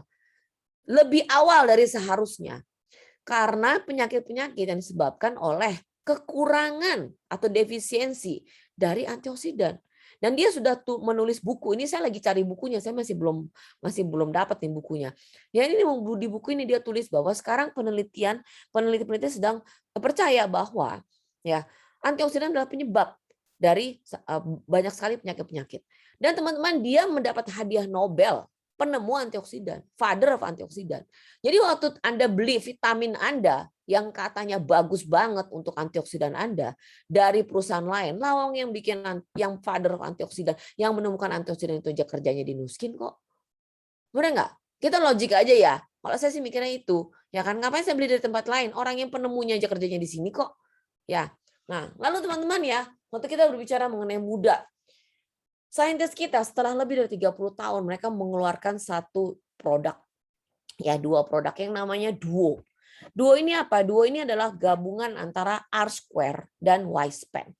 [SPEAKER 1] lebih awal dari seharusnya karena penyakit-penyakit yang disebabkan oleh kekurangan atau defisiensi dari antioksidan. Dan dia sudah menulis buku. Ini saya lagi cari bukunya, saya masih belum dapat nih bukunya. Ya ini di buku ini dia tulis bahwa sekarang peneliti sedang percaya bahwa ya antioksidan adalah penyebab dari banyak sekali penyakit-penyakit. Dan teman-teman, dia mendapat hadiah Nobel penemu antioksidan, father of antioksidan. Jadi waktu Anda beli vitamin Anda yang katanya bagus banget untuk antioksidan Anda dari perusahaan lain, lawang yang bikin yang father of antioksidan, yang menemukan antioksidan itu aja kerjanya di Nuskin kok. Benar nggak? Kita logik aja ya. Kalau saya sih mikirnya itu, ya kan ngapain saya beli dari tempat lain? Orang yang penemunya aja kerjanya di sini kok. Ya. Nah, lalu teman-teman ya, waktu kita berbicara mengenai muda, saintis kita setelah lebih dari 30 tahun mereka mengeluarkan satu produk. Ya, 2 produk yang namanya Duo. Duo ini apa? Duo ini adalah gabungan antara R-Square dan Y-Span.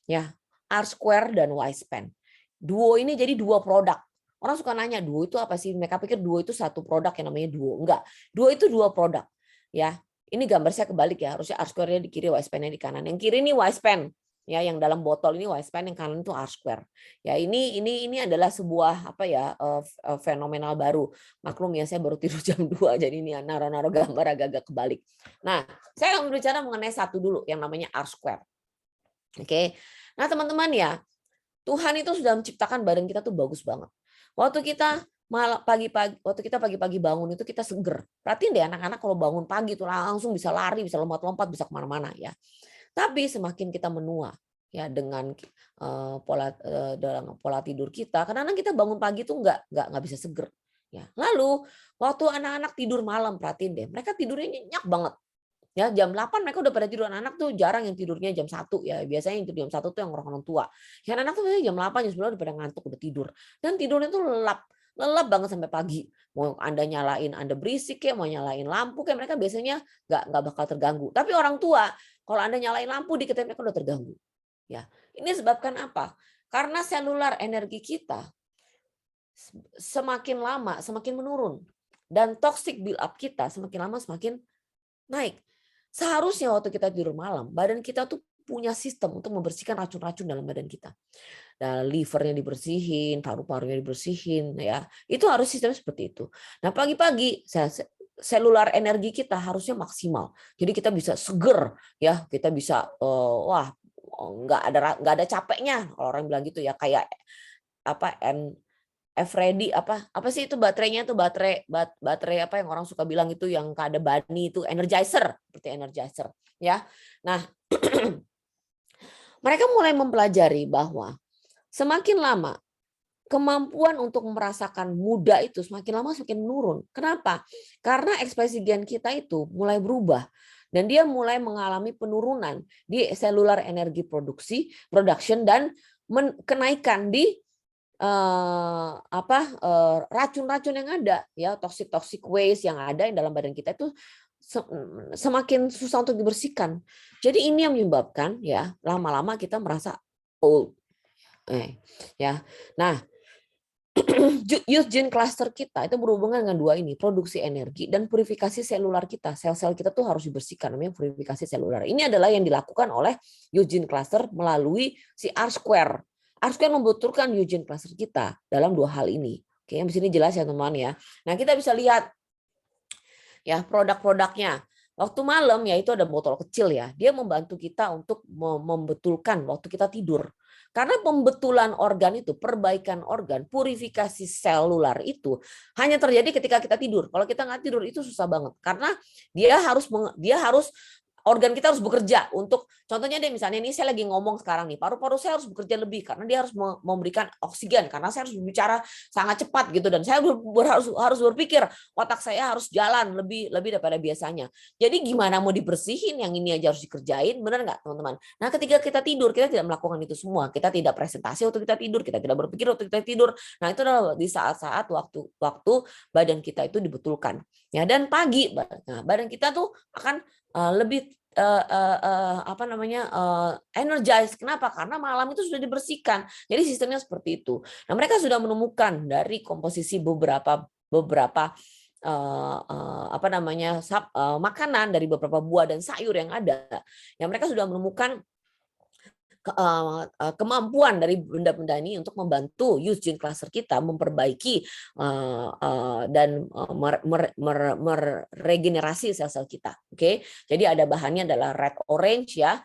[SPEAKER 1] Ya, R-Square dan Y-Span. Duo ini jadi 2 produk. Orang suka nanya, Duo itu apa sih? Mereka pikir Duo itu satu produk yang namanya Duo. Enggak. Duo itu 2 produk. Ya. Ini gambar saya kebalik ya. Harusnya R-Square-nya di kiri, Y-Span-nya di kanan. Yang kiri ini Y-Span. Ya, yang dalam botol ini Y-Span, yang kanan itu R-Square. Ya, ini adalah sebuah apa ya, fenomenal baru. Maklum ya, saya baru tidur jam 2 jadi ini naruh-naruh gambar agak-agak kebalik. Nah, saya akan berbicara mengenai satu dulu yang namanya R-Square. Oke. Nah, teman-teman ya, Tuhan itu sudah menciptakan badan kita tuh bagus banget. Waktu kita pagi-pagi bangun itu kita seger. Perhatiin deh anak-anak kalau bangun pagi itu langsung bisa lari, bisa lompat-lompat, bisa kemana-mana ya. Tapi semakin kita menua ya dengan dalam pola tidur kita, kadang-kadang kita bangun pagi itu nggak bisa seger. Ya. Lalu waktu anak-anak tidur malam, perhatiin deh, mereka tidurnya nyenyak banget. Ya, jam 8 mereka udah pada tidur. Anak-anak tuh jarang yang tidurnya jam 1 ya. Biasanya yang tidur jam 1 tuh yang orang-orang tua. Ya anak-anak tuh biasanya jam 8 jam 9 udah pada ngantuk, udah tidur. Dan tidurnya tuh lelap banget sampai pagi. Mau Anda nyalain, Anda berisik ya, mau nyalain lampu kayak mereka biasanya nggak bakal terganggu. Tapi orang tua, kalau Anda nyalain lampu dikit mereka udah terganggu. Ya, ini sebabkan apa? Karena selular energi kita semakin lama semakin menurun dan toxic build up kita semakin lama semakin naik. Seharusnya waktu kita tidur malam, badan kita tuh punya sistem untuk membersihkan racun-racun dalam badan kita. Nah, livernya dibersihin, paru-parunya dibersihin, ya. Itu harus sistemnya seperti itu. Nah, pagi-pagi selular energi kita harusnya maksimal. Jadi kita bisa seger, ya. Kita bisa nggak ada capeknya. Kalau orang bilang gitu ya, kayak apa F-ready apa sih itu baterainya tuh baterai apa yang orang suka bilang itu yang ada bani itu energizer, seperti energizer ya. Nah, mereka mulai mempelajari bahwa semakin lama kemampuan untuk merasakan muda itu semakin lama semakin menurun. Kenapa? Karena ekspresi gen kita itu mulai berubah dan dia mulai mengalami penurunan di selular energi production dan kenaikan di racun-racun yang ada ya, toxic waste yang ada dalam badan kita itu semakin susah untuk dibersihkan. Jadi ini yang menyebabkan ya lama-lama kita merasa old. Ya. Nah, youth gene cluster kita itu berhubungan dengan dua ini, produksi energi dan purifikasi selular kita. Sel-sel kita tuh harus dibersihkan, namanya purifikasi selular. Ini adalah yang dilakukan oleh youth gene cluster melalui si R-square. R-square membetulkan youth gene cluster kita dalam dua hal ini. Oke, yang di sini jelas ya teman-teman ya. Nah, kita bisa lihat ya produk-produknya. Waktu malam ya itu ada botol kecil ya. Dia membantu kita untuk membetulkan waktu kita tidur. Karena pembetulan organ itu, perbaikan organ, purifikasi selular itu hanya terjadi ketika kita tidur. Kalau kita nggak tidur itu susah banget. Karena dia harus organ kita harus bekerja untuk, contohnya deh misalnya ini saya lagi ngomong sekarang nih, paru-paru saya harus bekerja lebih karena dia harus memberikan oksigen, karena saya harus berbicara sangat cepat gitu, dan saya harus berpikir, otak saya harus jalan lebih daripada biasanya. Jadi gimana mau dibersihin, yang ini aja harus dikerjain, benar nggak teman-teman? Nah ketika kita tidur, kita tidak melakukan itu semua, kita tidak presentasi waktu kita tidur, kita tidak berpikir waktu kita tidur. Nah itu adalah di saat-saat waktu badan kita itu dibetulkan. Ya, dan pagi, badan kita tuh akan lebih energize. Kenapa? Karena malam itu sudah dibersihkan. Jadi sistemnya seperti itu. Nah, mereka sudah menemukan dari komposisi beberapa makanan dari beberapa buah dan sayur yang ada. Yang mereka sudah menemukan kemampuan dari benda-benda ini untuk membantu youth gene cluster kita memperbaiki dan meregenerasi sel-sel kita. Oke, jadi ada bahannya adalah red orange ya,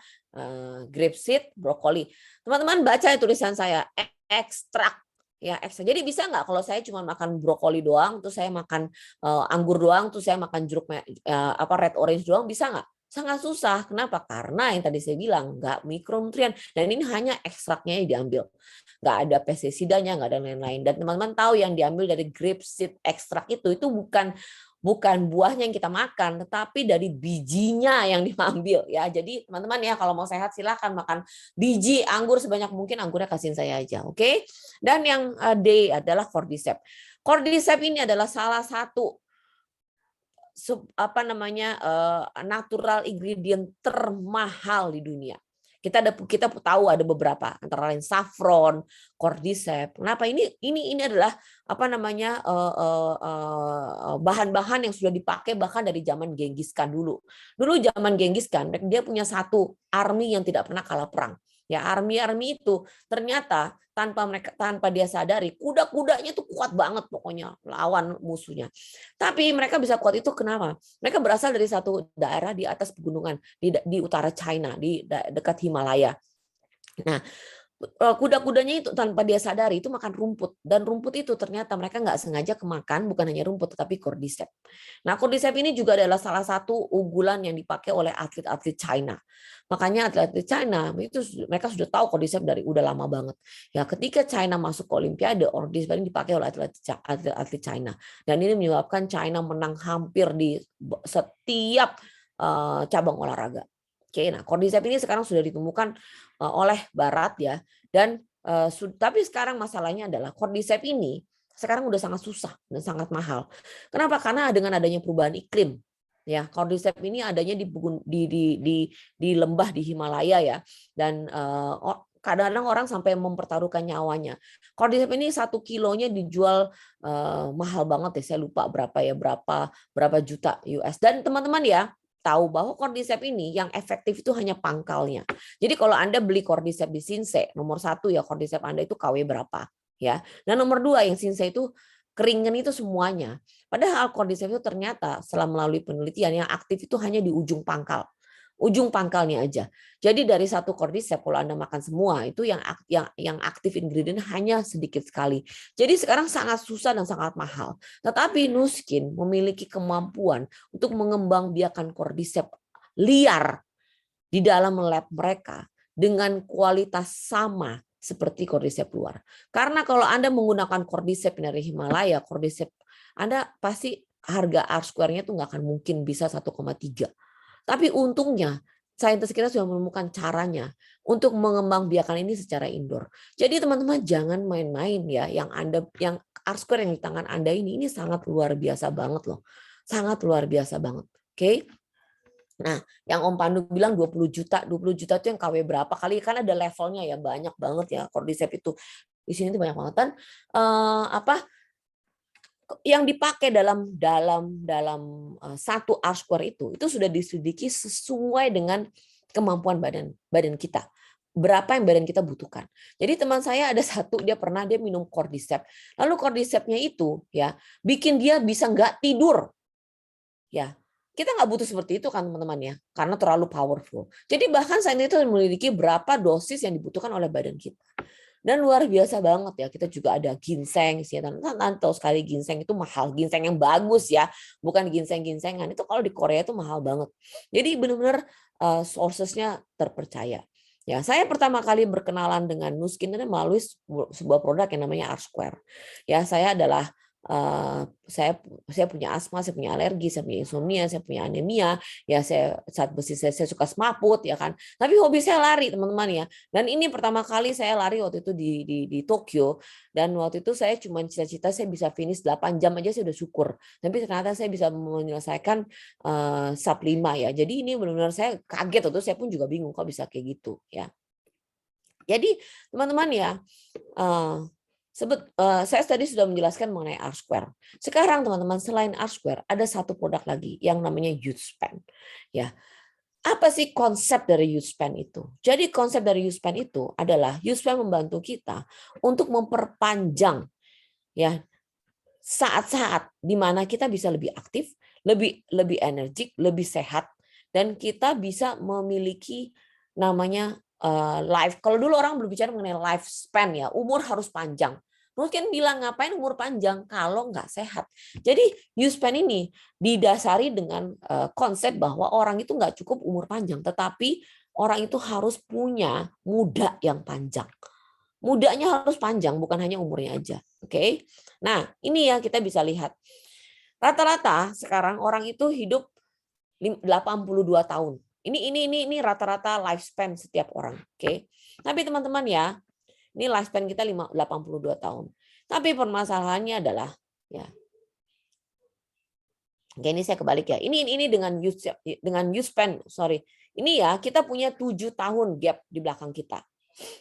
[SPEAKER 1] grapeseed, brokoli. Teman-teman baca tulisan saya, ekstrak ya, ekstrak. Jadi bisa nggak kalau saya cuma makan brokoli doang, terus saya makan anggur doang, terus saya makan jeruk red orange doang, bisa nggak? Sangat susah. Kenapa? Karena yang tadi saya bilang nggak mikronutrien, dan ini hanya ekstraknya yang diambil, nggak ada pestisidanya, nggak ada lain-lain. Dan teman-teman tahu yang diambil dari grapeseed ekstrak itu bukan buahnya yang kita makan, tetapi dari bijinya yang diambil ya. Jadi teman-teman ya, kalau mau sehat silahkan makan biji anggur sebanyak mungkin, anggurnya kasihin saya aja, oke? Dan yang D adalah cordyceps. Cordyceps ini adalah salah satu natural ingredient termahal di dunia. Kita tahu ada beberapa, antara lain saffron, cordyceps. Kenapa ini adalah bahan-bahan yang sudah dipakai bahkan dari zaman Genghis Khan dulu. Dulu zaman Genghis Khan dia punya satu army yang tidak pernah kalah perang. Ya, army itu ternyata tanpa dia sadari, kuda-kudanya tuh kuat banget pokoknya lawan musuhnya. Tapi mereka bisa kuat itu kenapa? Mereka berasal dari satu daerah di atas pegunungan di utara China, di dekat Himalaya. Nah, kuda-kudanya itu tanpa dia sadari itu makan rumput, dan rumput itu ternyata mereka nggak sengaja kemakan, bukan hanya rumput tetapi cordyceps. Nah, cordyceps ini juga adalah salah satu unggulan yang dipakai oleh atlet-atlet China. Makanya atlet-atlet China itu mereka sudah tahu cordyceps dari udah lama banget. Ya, ketika China masuk ke Olimpiade, cordyceps ini dipakai oleh atlet China, dan ini menyebabkan China menang hampir di setiap cabang olahraga. Oke, nah cordyceps ini sekarang sudah ditemukan oleh Barat ya, dan tapi sekarang masalahnya adalah cordyceps ini sekarang udah sangat susah dan sangat mahal. Kenapa? Karena dengan adanya perubahan iklim, ya cordyceps ini adanya di lembah di Himalaya ya, dan kadang-kadang orang sampai mempertaruhkan nyawanya. Cordyceps ini 1 kilonya dijual mahal banget ya, saya lupa berapa juta US. Dan teman-teman ya, tahu bahwa cordyceps ini yang efektif itu hanya pangkalnya. Jadi kalau Anda beli cordyceps di Sinsay, nomor 1 ya cordyceps Anda itu KW berapa ya. Nah nomor 2 yang Sinsay itu keringan itu semuanya. Padahal cordyceps itu ternyata setelah melalui penelitian yang aktif itu hanya di ujung pangkalnya aja. Jadi dari satu cordyceps kalau Anda makan semua itu yang aktif ingredient hanya sedikit sekali. Jadi sekarang sangat susah dan sangat mahal. Tetapi Nuskin memiliki kemampuan untuk mengembangbiakan cordyceps liar di dalam lab mereka dengan kualitas sama seperti cordyceps luar. Karena kalau Anda menggunakan cordyceps dari Himalaya, cordyceps Anda pasti harga R-square-nya tuh nggak akan mungkin bisa 1,3. Tapi untungnya saintis kita sudah menemukan caranya untuk mengembangbiakan ini secara indoor. Jadi teman-teman jangan main-main ya, yang R-square yang di tangan Anda ini sangat luar biasa banget loh. Sangat luar biasa banget. Oke. Nah, yang Om Pandu bilang 20 juta itu yang KW berapa kali, kan ada levelnya ya, banyak banget ya cordyceps itu. Di sini tuh banyak banget kan yang dipakai dalam satu R-square itu sudah diselidiki sesuai dengan kemampuan badan kita. Berapa yang badan kita butuhkan. Jadi teman saya ada satu, dia minum cordyceps. Lalu cordycepsnya itu ya bikin dia bisa nggak tidur. Ya, kita nggak butuh seperti itu kan teman-teman ya, karena terlalu powerful. Jadi bahkan saat itu memiliki berapa dosis yang dibutuhkan oleh badan kita. Dan luar biasa banget ya, kita juga ada ginseng. Teman-teman tahu sekali ginseng itu mahal, ginseng yang bagus ya, bukan ginseng-ginsengan. Itu kalau di Korea itu mahal banget. Jadi benar-benar sourcesnya terpercaya. Ya, saya pertama kali berkenalan dengan Nuskin ini melalui sebuah produk yang namanya R-Square. Ya, saya adalah saya punya asma, saya punya alergi, saya punya insomnia, saya punya anemia, ya saat besi saya suka semaput ya kan. Tapi hobi saya lari teman-teman ya. Dan ini pertama kali saya lari waktu itu di Tokyo, dan waktu itu saya cuma cita-cita saya bisa finish 8 jam aja saya udah syukur. Tapi ternyata saya bisa menyelesaikan sub 5 ya. Jadi ini benar-benar saya kaget, waktu itu saya pun juga bingung kok bisa kayak gitu ya. Jadi teman-teman ya, saya tadi sudah menjelaskan mengenai R-Square. Sekarang teman-teman, selain R-Square ada satu produk lagi yang namanya YouthSpan. Ya, apa sih konsep dari YouthSpan itu? Jadi konsep dari YouthSpan itu adalah YouthSpan membantu kita untuk memperpanjang ya saat-saat di mana kita bisa lebih aktif, lebih energik, lebih sehat, dan kita bisa memiliki namanya life. Kalau dulu orang berbicara mengenai lifespan ya, umur harus panjang. Mungkin bilang ngapain umur panjang kalau nggak sehat. Jadi YouthSpan ini didasari dengan konsep bahwa orang itu nggak cukup umur panjang, tetapi orang itu harus punya muda yang panjang. Mudanya harus panjang, bukan hanya umurnya aja. Oke. Nah, ini yang kita bisa lihat. Rata-rata sekarang orang itu hidup 82 tahun. Ini rata-rata lifespan setiap orang. Oke. Tapi teman-teman ya, ini lifespan kita 82 tahun. Tapi permasalahannya adalah ya. Oke, ini saya kebalik ya. Ini dengan YouthSpan, sorry. Ini ya, kita punya 7 tahun gap di belakang kita.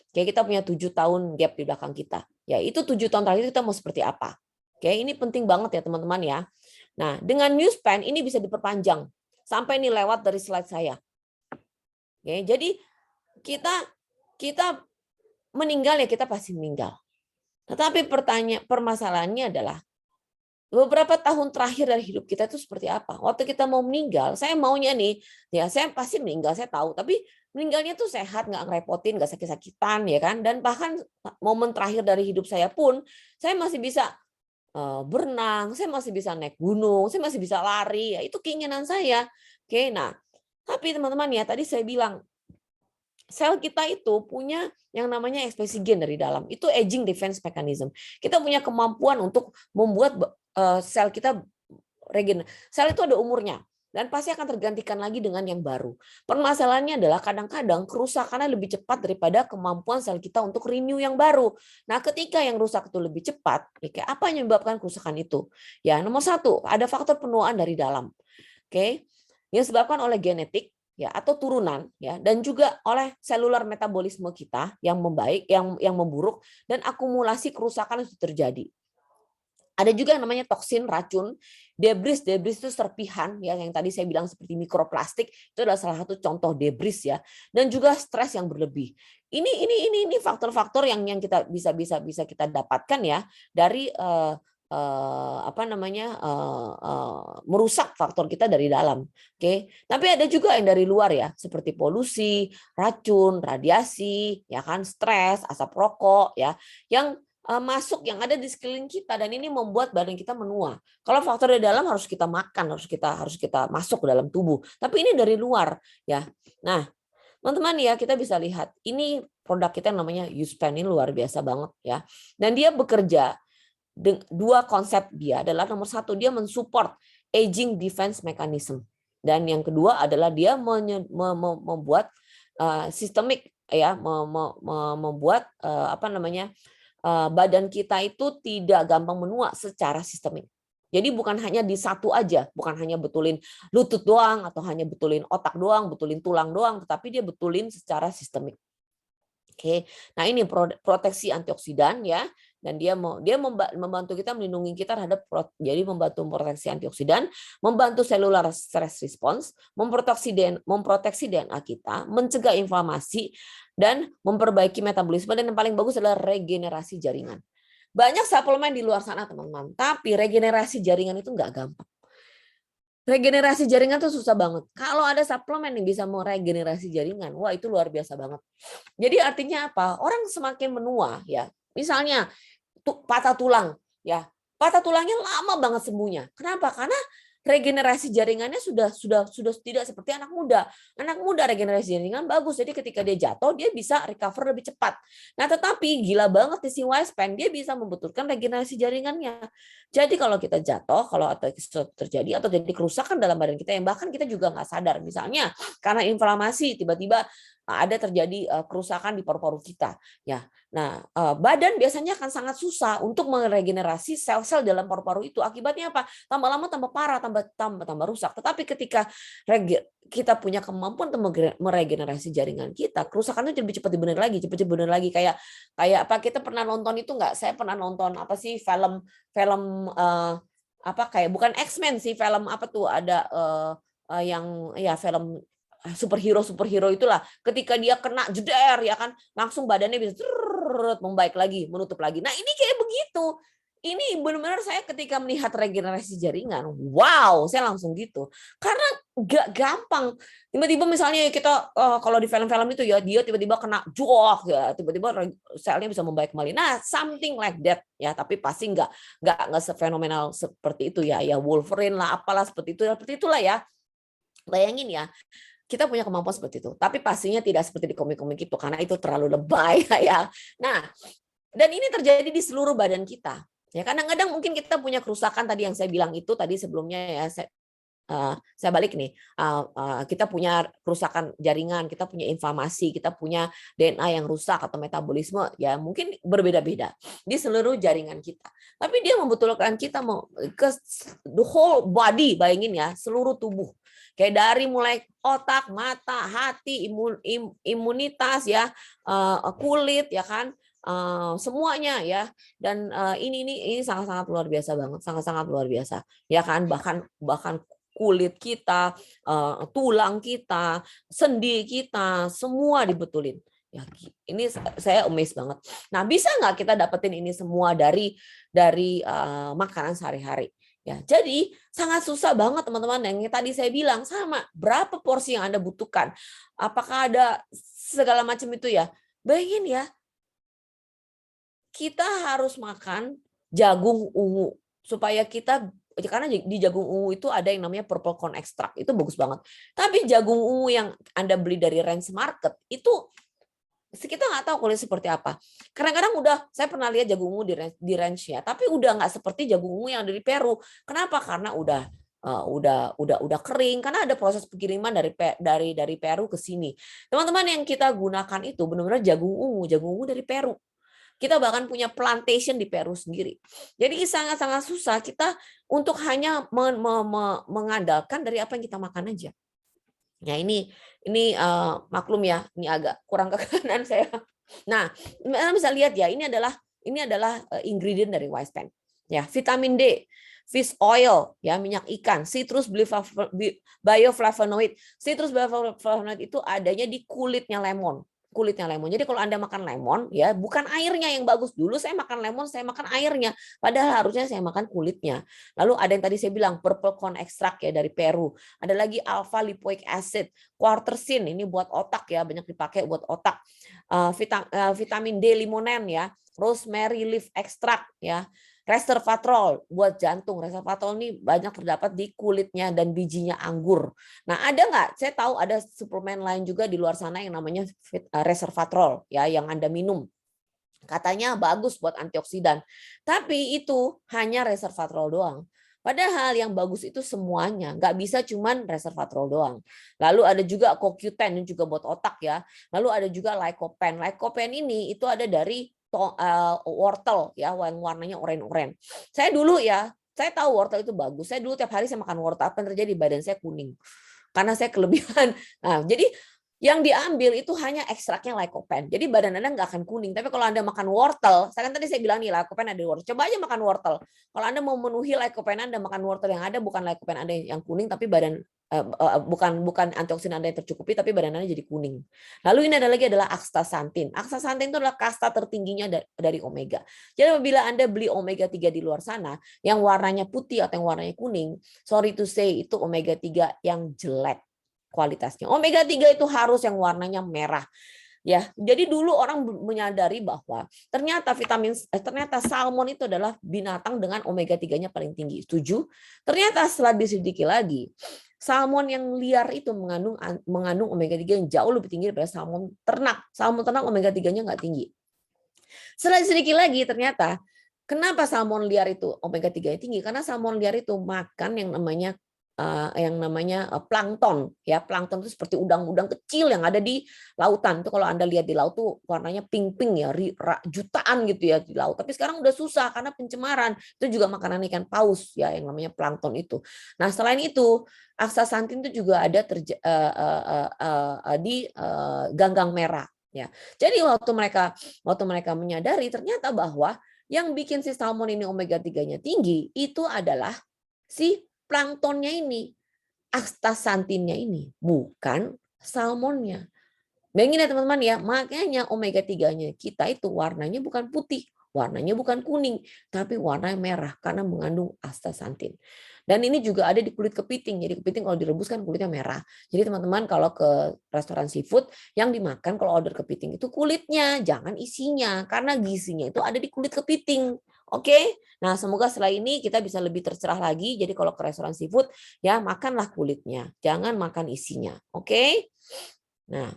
[SPEAKER 1] Oke, kita punya 7 tahun gap di belakang kita. Ya, itu 7 tahun terakhir kita mau seperti apa? Oke, ini penting banget ya teman-teman ya. Nah, dengan YouthSpan ini bisa diperpanjang sampai ini lewat dari slide saya. Oke, jadi kita meninggal ya kita pasti meninggal. Tetapi permasalahannya adalah beberapa tahun terakhir dari hidup kita itu seperti apa? Waktu kita mau meninggal, saya maunya nih, ya saya pasti meninggal, saya tahu. Tapi meninggalnya tuh sehat, nggak ngerepotin, nggak sakit-sakitan, ya kan? Dan bahkan momen terakhir dari hidup saya pun, saya masih bisa berenang, saya masih bisa naik gunung, saya masih bisa lari. Ya, itu keinginan saya. Oke, nah, tapi teman-teman ya, tadi saya bilang sel kita itu punya yang namanya ekspresi gen dari dalam. Itu aging defense mechanism. Kita punya kemampuan untuk membuat sel kita regen. Sel itu ada umurnya dan pasti akan tergantikan lagi dengan yang baru. Permasalahannya adalah kadang-kadang kerusakannya lebih cepat daripada kemampuan sel kita untuk renew yang baru. Nah, ketika yang rusak itu lebih cepat, ya, apa yang menyebabkan kerusakan itu? Ya, nomor satu, ada faktor penuaan dari dalam. Oke, yang disebabkan oleh genetik ya atau turunan ya, dan juga oleh seluler metabolisme kita yang membaik, yang memburuk, dan akumulasi kerusakan itu terjadi. Ada juga yang namanya toksin, racun, debris itu serpihan ya, yang tadi saya bilang seperti mikroplastik, itu adalah salah satu contoh debris ya, dan juga stres yang berlebih. Ini faktor-faktor yang kita bisa kita dapatkan ya dari merusak faktor kita dari dalam. Oke, tapi ada juga yang dari luar ya, seperti polusi, racun, radiasi, ya kan, stres, asap rokok ya, yang masuk, yang ada di sekeliling kita, dan ini membuat badan kita menua. Kalau faktor dari dalam harus kita makan, harus kita masuk ke dalam tubuh. Tapi ini dari luar ya. Nah, teman-teman ya, kita bisa lihat ini produk kita yang namanya YouthSpan, ini luar biasa banget ya. Dan dia bekerja, dua konsep dia adalah nomor satu, dia mensupport aging defense mechanism. Dan yang kedua adalah dia membuat sistemik, ya, membuat badan kita itu tidak gampang menua secara sistemik. Jadi bukan hanya di satu aja, bukan hanya betulin lutut doang atau hanya betulin otak doang, betulin tulang doang, tetapi dia betulin secara sistemik. Oke, nah ini proteksi antioksidan, ya, dan dia membantu kita, melindungi kita terhadap, jadi membantu proteksi antioksidan, membantu cellular stress response, memproteksi DNA kita, mencegah inflamasi, dan memperbaiki metabolisme, dan yang paling bagus adalah regenerasi jaringan. Banyak suplemen di luar sana, teman-teman, tapi regenerasi jaringan itu nggak gampang. Regenerasi jaringan tuh susah banget. Kalau ada suplemen yang bisa meregenerasi jaringan, wah itu luar biasa banget. Jadi artinya apa? Orang semakin menua, ya. Misalnya patah tulang, ya. Patah tulangnya lama banget sembuhnya. Kenapa? Karena regenerasi jaringannya sudah tidak seperti anak muda. Anak muda regenerasi jaringan bagus, jadi ketika dia jatuh dia bisa recover lebih cepat. Nah, tetapi gila banget di si Wisepan, dia bisa membetulkan regenerasi jaringannya. Jadi kalau kita jatuh, kalau atau terjadi atau jadi kerusakan dalam badan kita yang bahkan kita juga nggak sadar, misalnya karena inflamasi tiba-tiba ada terjadi kerusakan di paru-paru kita, ya. Nah, badan biasanya akan sangat susah untuk meregenerasi sel-sel dalam paru-paru itu. Akibatnya apa? Tambah lama tambah parah, tambah rusak. Tetapi ketika kita punya kemampuan untuk meregenerasi jaringan kita, kerusakan itu lebih cepat dibenerin lagi. Kayak apa, kita pernah nonton itu nggak? Saya pernah nonton apa sih, film apa, kayak bukan X-Men sih, film apa tuh, ada yang ya film superhero itulah, ketika dia kena jeder, ya kan, langsung badannya bisa membaik lagi, menutup lagi. Nah, ini kayak begitu. Ini benar-benar saya ketika melihat regenerasi jaringan, wow, saya langsung gitu. Karena nggak gampang. Tiba-tiba misalnya kita kalau di film-film itu ya, dia tiba-tiba kena jok, ya, tiba-tiba selnya bisa membaik kembali. Nah, something like that, ya, tapi pasti nggak sefenomenal seperti itu, ya. Ya Wolverine lah, apalah seperti itulah, ya. Bayangin ya, kita punya kemampuan seperti itu, tapi pastinya tidak seperti di komik-komik itu, karena itu terlalu lebay, ya. Nah, dan ini terjadi di seluruh badan kita. Ya, kadang-kadang mungkin kita punya kerusakan tadi yang saya bilang itu tadi sebelumnya, ya. Saya balik nih, kita punya kerusakan jaringan, kita punya inflamasi, kita punya DNA yang rusak atau metabolisme, ya mungkin berbeda-beda di seluruh jaringan kita. Tapi dia membutuhkan kita ke the whole body, bayangin ya, seluruh tubuh. Kayak dari mulai otak, mata, hati, imunitas, ya, kulit, ya kan, semuanya, ya. Dan ini sangat-sangat luar biasa banget, sangat-sangat luar biasa, ya kan, bahkan kulit kita, tulang kita, sendi kita, semua dibetulin. Ya, ini saya amazed banget. Nah, bisa nggak kita dapetin ini semua dari makanan sehari-hari? Ya, jadi sangat susah banget, teman-teman. Yang tadi saya bilang sama, berapa porsi yang Anda butuhkan? Apakah ada segala macam itu, ya? Bayangin ya, kita harus makan jagung ungu supaya kita, karena di jagung ungu itu ada yang namanya purple corn extract, itu bagus banget. Tapi jagung ungu yang Anda beli dari Ranch Market itu kita nggak tahu kulit seperti apa. Kadang-kadang saya pernah lihat jagung ungu di ranch, ya, tapi udah nggak seperti jagung ungu yang dari Peru. Kenapa? Karena udah kering, karena ada proses pengiriman dari Peru ke sini. Teman-teman, yang kita gunakan itu benar-benar jagung ungu dari Peru. Kita bahkan punya plantation di Peru sendiri. Jadi sangat-sangat susah kita untuk hanya mengandalkan dari apa yang kita makan aja. Ya, ini maklum ya, ini agak kurang ke kanan saya. Nah, bisa lihat ya, ini adalah ingredient dari Wisepan. Ya, vitamin D, fish oil, ya, minyak ikan, citrus bioflavonoid. Citrus bioflavonoid itu adanya di kulitnya lemon. Jadi kalau Anda makan lemon, ya, bukan airnya yang bagus. Dulu saya makan lemon, saya makan airnya. Padahal harusnya saya makan kulitnya. Lalu ada yang tadi saya bilang purple corn extract, ya, dari Peru. Ada lagi alpha lipoic acid, quartercin, ini buat otak, ya, banyak dipakai buat otak. Vitamin D limonen, ya, rosemary leaf extract, ya, resveratrol buat jantung. Resveratrol ini banyak terdapat di kulitnya dan bijinya anggur. Nah, ada nggak? Saya tahu ada suplemen lain juga di luar sana yang namanya resveratrol, ya, yang Anda minum. Katanya bagus buat antioksidan. Tapi itu hanya resveratrol doang. Padahal yang bagus itu semuanya, nggak bisa cuman resveratrol doang. Lalu ada juga CoQ10 ini juga buat otak ya. Lalu ada juga lycopene. Lycopene ini itu ada dari wortel ya, yang warnanya oranye-oranye. Saya tahu wortel itu bagus. Saya dulu tiap hari saya makan wortel, apa yang terjadi? Badan saya kuning. Karena saya kelebihan. Nah, jadi yang diambil itu hanya ekstraknya lycopene. Jadi badan Anda nggak akan kuning. Tapi kalau Anda makan wortel, tadi saya bilang nih lycopene ada di wortel. Coba aja makan wortel. Kalau Anda mau memenuhi lycopene Anda makan wortel, yang ada bukan lycopene Anda yang kuning, tapi badan bukan antioksidan Anda yang tercukupi, tapi badan Anda jadi kuning. Lalu ini ada lagi adalah astaxanthin. Astaxanthin itu adalah kasta tertingginya dari omega. Jadi apabila Anda beli omega 3 di luar sana, yang warnanya putih atau yang warnanya kuning, sorry to say itu omega 3 yang jelek kualitasnya. Omega 3 itu harus yang warnanya merah. Ya, jadi dulu orang menyadari bahwa ternyata ternyata salmon itu adalah binatang dengan omega 3-nya paling tinggi. Setuju? Ternyata setelah diselidiki lagi, salmon yang liar itu mengandung omega 3 yang jauh lebih tinggi daripada salmon ternak. Salmon ternak omega 3-nya nggak tinggi. Setelah diselidiki lagi, ternyata kenapa salmon liar itu omega 3-nya tinggi? Karena salmon liar itu makan yang namanya plankton ya. Plankton itu seperti udang-udang kecil yang ada di lautan. Itu kalau Anda lihat di laut tuh warnanya pink-pink ya, jutaan gitu ya di laut. Tapi sekarang udah susah karena pencemaran. Itu juga makanan ikan paus ya yang namanya plankton itu. Nah, selain itu astaxanthin itu juga ada di ganggang merah ya. Jadi waktu mereka menyadari ternyata bahwa yang bikin si salmon ini omega 3-nya tinggi itu adalah si planktonnya ini, astaxanthinnya ini, bukan salmonnya. Bayangin ya teman-teman ya, makanya omega 3-nya kita itu warnanya bukan putih, warnanya bukan kuning, tapi warna merah karena mengandung astaxanthin. Dan ini juga ada di kulit kepiting. Jadi kepiting kalau direbus kan kulitnya merah. Jadi teman-teman kalau ke restoran seafood yang dimakan kalau order kepiting itu kulitnya, jangan isinya karena gizinya itu ada di kulit kepiting. Oke, nah semoga setelah ini kita bisa lebih tercerah lagi. Jadi kalau ke restoran seafood ya makanlah kulitnya, jangan makan isinya. Oke, nah,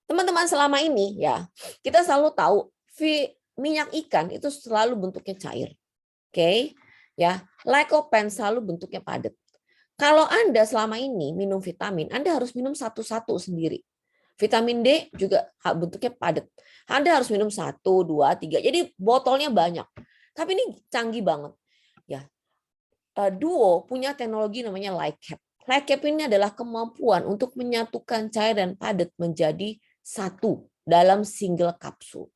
[SPEAKER 1] teman-teman selama ini ya kita selalu tahu minyak ikan itu selalu bentuknya cair. Oke, ya lycopene selalu bentuknya padat. Kalau Anda selama ini minum vitamin, Anda harus minum satu-satu sendiri. Vitamin D juga bentuknya padat. Anda harus minum 1, 2, 3. Jadi botolnya banyak. Tapi ini canggih banget. Ya, Duo punya teknologi namanya LightCap. LightCap ini adalah kemampuan untuk menyatukan cair dan padat menjadi satu dalam single kapsul.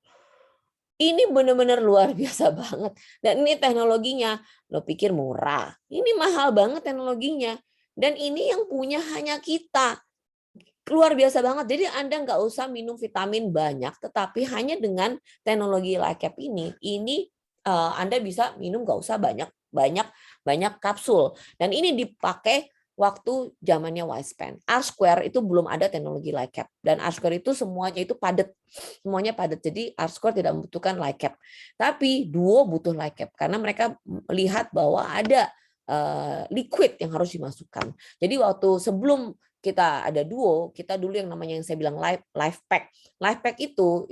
[SPEAKER 1] Ini benar-benar luar biasa banget. Dan ini teknologinya, lo pikir murah. Ini mahal banget teknologinya. Dan ini yang punya hanya kita. Luar biasa banget. Jadi Anda nggak usah minum vitamin banyak, tetapi hanya dengan teknologi LightCap ini Anda bisa minum nggak usah banyak kapsul. Dan ini dipakai waktu zamannya Wispan. R-Square itu belum ada teknologi LightCap. Dan R-Square itu semuanya itu padat. Semuanya padat. Jadi R-Square tidak membutuhkan LightCap. Tapi Duo butuh LightCap. Karena mereka lihat bahwa ada liquid yang harus dimasukkan. Jadi waktu sebelum kita ada Duo, kita dulu yang namanya yang saya bilang Life Pack. Life Pack itu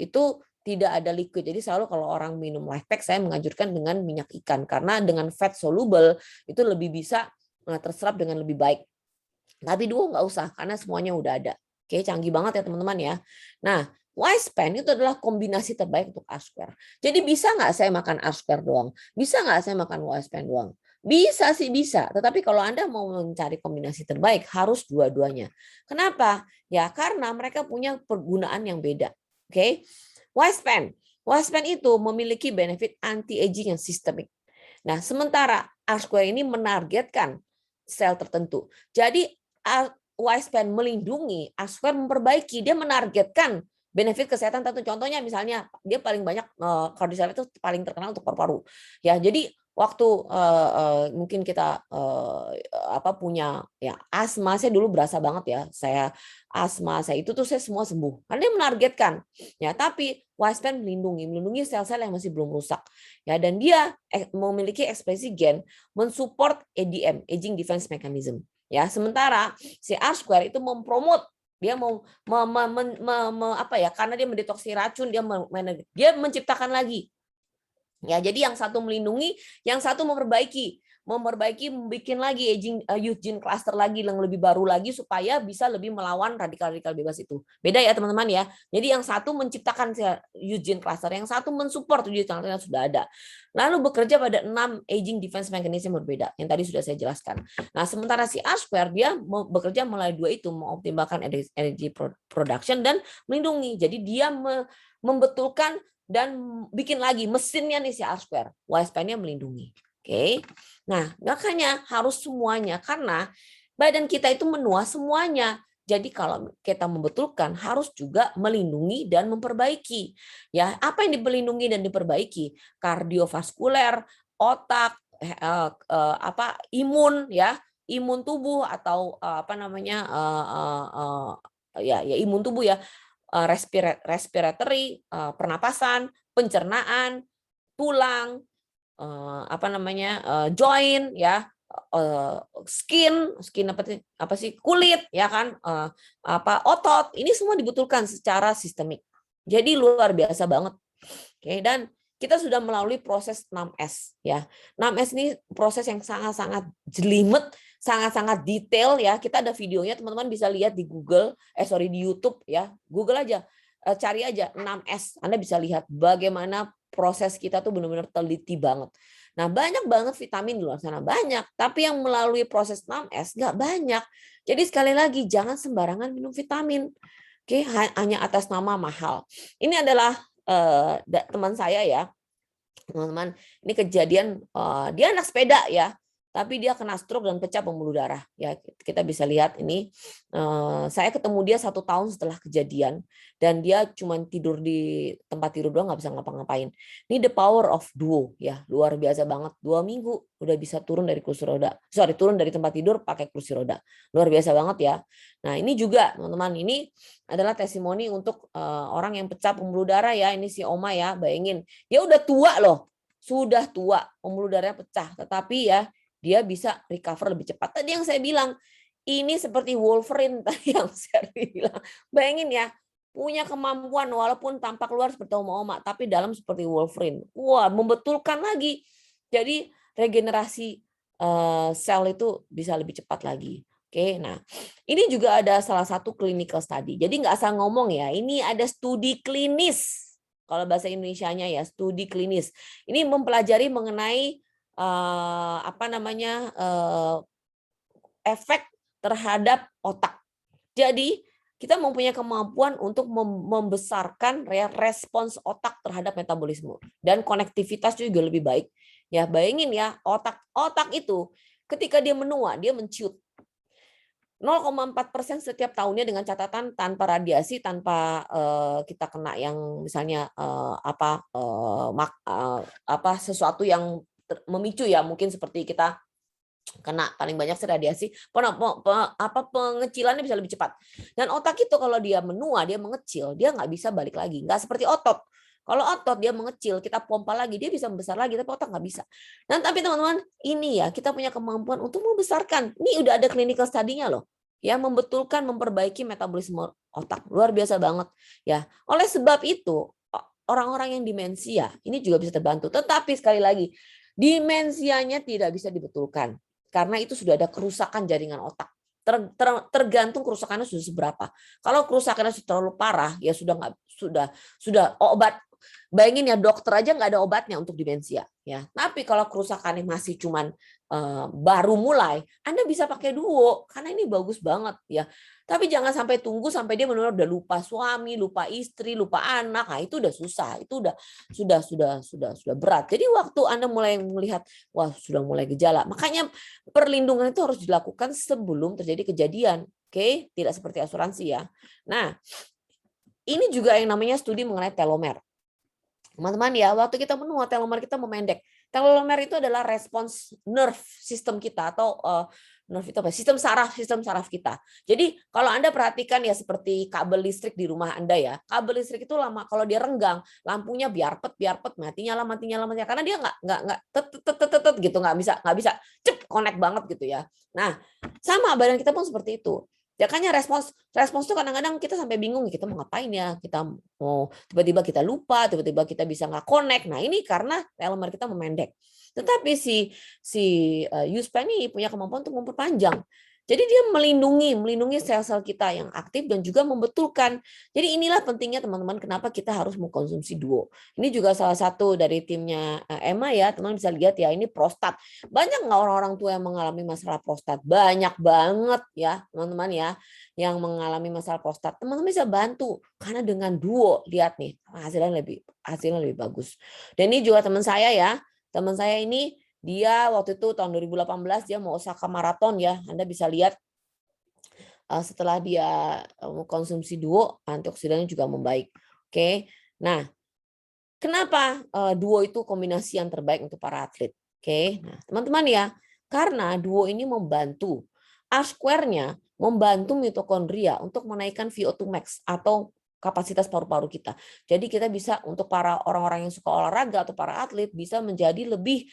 [SPEAKER 1] tidak ada liquid. Jadi selalu kalau orang minum Life Pack saya menganjurkan dengan minyak ikan karena dengan fat soluble itu lebih bisa terserap dengan lebih baik. Tapi Duo nggak usah karena semuanya udah ada. Oke, canggih banget ya teman-teman ya. Nah, Wispan itu adalah kombinasi terbaik untuk R-Square. Jadi bisa nggak saya makan R-Square doang? Bisa nggak saya makan Wispan doang? Bisa sih bisa, tetapi kalau Anda mau mencari kombinasi terbaik harus dua-duanya. Kenapa? Ya karena mereka punya pergunaan yang beda. Oke, Wispan itu memiliki benefit anti-aging yang sistemik. Nah, sementara R-Square ini menargetkan sel tertentu. Jadi Wispan melindungi, R-Square memperbaiki, dia menargetkan benefit kesehatan tertentu. Contohnya misalnya dia paling banyak cordyceps itu paling terkenal untuk paru-paru. Ya, jadi waktu mungkin kita punya ya asma, saya dulu berasa banget ya, saya asma, saya itu tuh saya semua sembuh. Karena dia menargetkan. Ya, tapi Wispan melindungi sel-sel yang masih belum rusak. Ya, dan dia memiliki ekspresi gen mensupport ADM, aging defense mechanism. Ya, sementara si R-Square itu mempromot Dia mau apa ya? Karena dia mendeteksi racun, dia menciptakan lagi. Ya, jadi yang satu melindungi, yang satu memperbaiki, bikin lagi youth gene cluster lagi yang lebih baru lagi supaya bisa lebih melawan radikal-radikal bebas itu. Beda ya teman-teman ya. Jadi yang satu menciptakan youth gene cluster, yang satu mensupport youth gene cluster yang sudah ada. Lalu bekerja pada 6 aging defense mechanism berbeda yang tadi sudah saya jelaskan. Nah, sementara si R-square dia bekerja melalui dua itu, mengoptimalkan energy production dan melindungi. Jadi dia membetulkan dan bikin lagi mesinnya nih si R-square. Lifespan-nya melindungi. Oke. Nah, makanya harus semuanya karena badan kita itu menua semuanya. Jadi kalau kita membetulkan harus juga melindungi dan memperbaiki. Ya, apa yang dilindungi dan diperbaiki? Kardiovaskuler, otak, imun ya, imun tubuh atau ya imun tubuh ya, respiratory, pernapasan, pencernaan, tulang, joint ya, skin apa sih kulit ya kan, otot, ini semua dibutuhkan secara sistemik. Jadi luar biasa banget. Oke, dan kita sudah melalui proses 6S ya. 6S ini proses yang sangat-sangat jelimet, sangat-sangat detail ya. Kita ada videonya, teman-teman bisa lihat di di YouTube ya. Google aja, cari aja 6S. Anda bisa lihat bagaimana proses kita tuh benar-benar teliti banget. Nah, banyak banget vitamin di luar sana, banyak. Tapi yang melalui proses 6S nggak banyak. Jadi sekali lagi, jangan sembarangan minum vitamin. Oke, hanya atas nama mahal. Ini adalah teman saya ya, teman-teman. Ini kejadian dia anak sepeda ya, tapi dia kena stroke dan pecah pembuluh darah. Ya, kita bisa lihat ini. Saya ketemu dia 1 tahun setelah kejadian dan dia cuma tidur di tempat tidur doang, nggak bisa ngapa-ngapain. Ini the power of duo ya, luar biasa banget. 2 minggu udah bisa turun dari kursi roda. Turun dari tempat tidur pakai kursi roda. Luar biasa banget ya. Nah, ini juga teman-teman, ini adalah testimoni untuk orang yang pecah pembuluh darah ya. Ini si Oma ya, bayangin. Dia udah tua loh. Sudah tua, pembuluh darahnya pecah, tetapi ya dia bisa recover lebih cepat. Tadi yang saya bilang, ini seperti Wolverine tadi yang saya bilang. Bayangin ya, punya kemampuan walaupun tampak luar seperti Oma-Oma, tapi dalam seperti Wolverine. Wah, membetulkan lagi. Jadi regenerasi sel itu bisa lebih cepat lagi. Oke, nah ini juga ada salah satu clinical study. Jadi nggak asal ngomong ya, ini ada studi klinis. Kalau bahasa Indonesianya ya, studi klinis. Ini mempelajari mengenai efek terhadap otak. Jadi kita mempunyai kemampuan untuk membesarkan respons otak terhadap metabolisme dan konektivitas juga lebih baik. Ya, bayangin ya, otak itu ketika dia menua, dia menciut 0,4% setiap tahunnya dengan catatan tanpa radiasi, tanpa kita kena yang misalnya sesuatu yang memicu ya, mungkin seperti kita kena paling banyak radiasi, pengecilannya bisa lebih cepat. Dan otak itu kalau dia menua, dia mengecil, dia nggak bisa balik lagi, nggak seperti otot. Kalau otot dia mengecil, kita pompa lagi, dia bisa membesar lagi, tapi otak nggak bisa. Dan tapi teman-teman, ini ya kita punya kemampuan untuk membesarkan. Ini udah ada clinical study-nya loh, ya, membetulkan, memperbaiki metabolisme otak, luar biasa banget ya. Oleh sebab itu orang-orang yang demensia ini juga bisa terbantu. Tetapi sekali lagi, dimensianya tidak bisa dibetulkan karena itu sudah ada kerusakan jaringan otak. Tergantung kerusakannya sudah seberapa. Kalau kerusakannya sudah terlalu parah, ya sudah obat. Bayangin ya, dokter aja nggak ada obatnya untuk demensia. Ya, tapi kalau kerusakannya masih cuman baru mulai, Anda bisa pakai duo karena ini bagus banget ya. Tapi jangan sampai tunggu sampai dia benar-benar udah lupa suami, lupa istri, lupa anak. Nah, itu udah susah. Itu sudah berat. Jadi waktu Anda mulai melihat wah sudah mulai gejala, makanya perlindungan itu harus dilakukan sebelum terjadi kejadian. Oke, tidak seperti asuransi ya. Nah, ini juga yang namanya studi mengenai telomer. Teman-teman ya, waktu kita menua, telomer kita memendek. Telomer itu adalah respons nerve sistem kita atau nerve itu apa? Sistem saraf kita. Jadi kalau Anda perhatikan ya seperti kabel listrik di rumah Anda ya. Kabel listrik itu lama kalau dia renggang, lampunya biarpet, mati nyala karena dia nggak tet gitu, nggak bisa cep connect banget gitu ya. Nah, sama badan kita pun seperti itu. Makanya respons tuh kadang-kadang kita sampai bingung, kita mau ngapain ya, kita mau tiba-tiba kita lupa, tiba-tiba kita bisa nggak connect. Nah ini karena telomer kita memendek. Tetapi U-span ini punya kemampuan untuk memperpanjang. Jadi dia melindungi sel-sel kita yang aktif dan juga membetulkan. Jadi inilah pentingnya teman-teman kenapa kita harus mengkonsumsi Duo. Ini juga salah satu dari timnya Emma ya, teman bisa lihat ya, ini prostat. Banyak nggak orang-orang tua yang mengalami masalah prostat? Banyak banget ya teman-teman ya, yang mengalami masalah prostat. Teman-teman bisa bantu karena dengan Duo, lihat nih hasilnya lebih bagus. Dan ini juga teman saya ya, teman saya ini dia waktu itu tahun 2018 dia mau Osaka Marathon ya. Anda bisa lihat setelah dia mengkonsumsi Duo, antioksidannya juga membaik. Oke. Nah, kenapa Duo itu kombinasi yang terbaik untuk para atlet? Oke. Nah, teman-teman ya, karena Duo ini membantu R-square-nya membantu mitokondria untuk menaikkan VO2 max atau kapasitas paru-paru kita. Jadi kita bisa untuk para orang-orang yang suka olahraga atau para atlet bisa menjadi lebih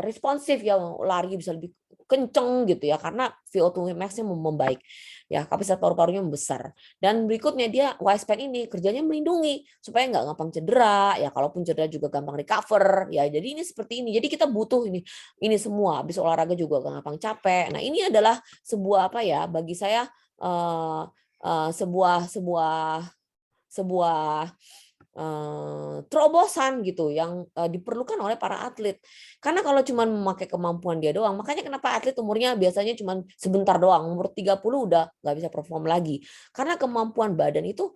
[SPEAKER 1] responsif ya, lari bisa lebih kenceng gitu ya karena VO2 max-nya membaik. Ya, kapasitas paru-parunya membesar. Dan berikutnya dia Y-span ini kerjanya melindungi supaya nggak gampang cedera, ya kalaupun cedera juga gampang recover. Ya, jadi ini seperti ini. Jadi kita butuh ini semua. Habis olahraga juga gampang capek. Nah, ini adalah sebuah apa ya? Bagi saya sebuah terobosan gitu yang diperlukan oleh para atlet. Karena kalau cuma memakai kemampuan dia doang, makanya kenapa atlet umurnya biasanya cuma sebentar doang, umur 30 udah nggak bisa perform lagi. Karena kemampuan badan itu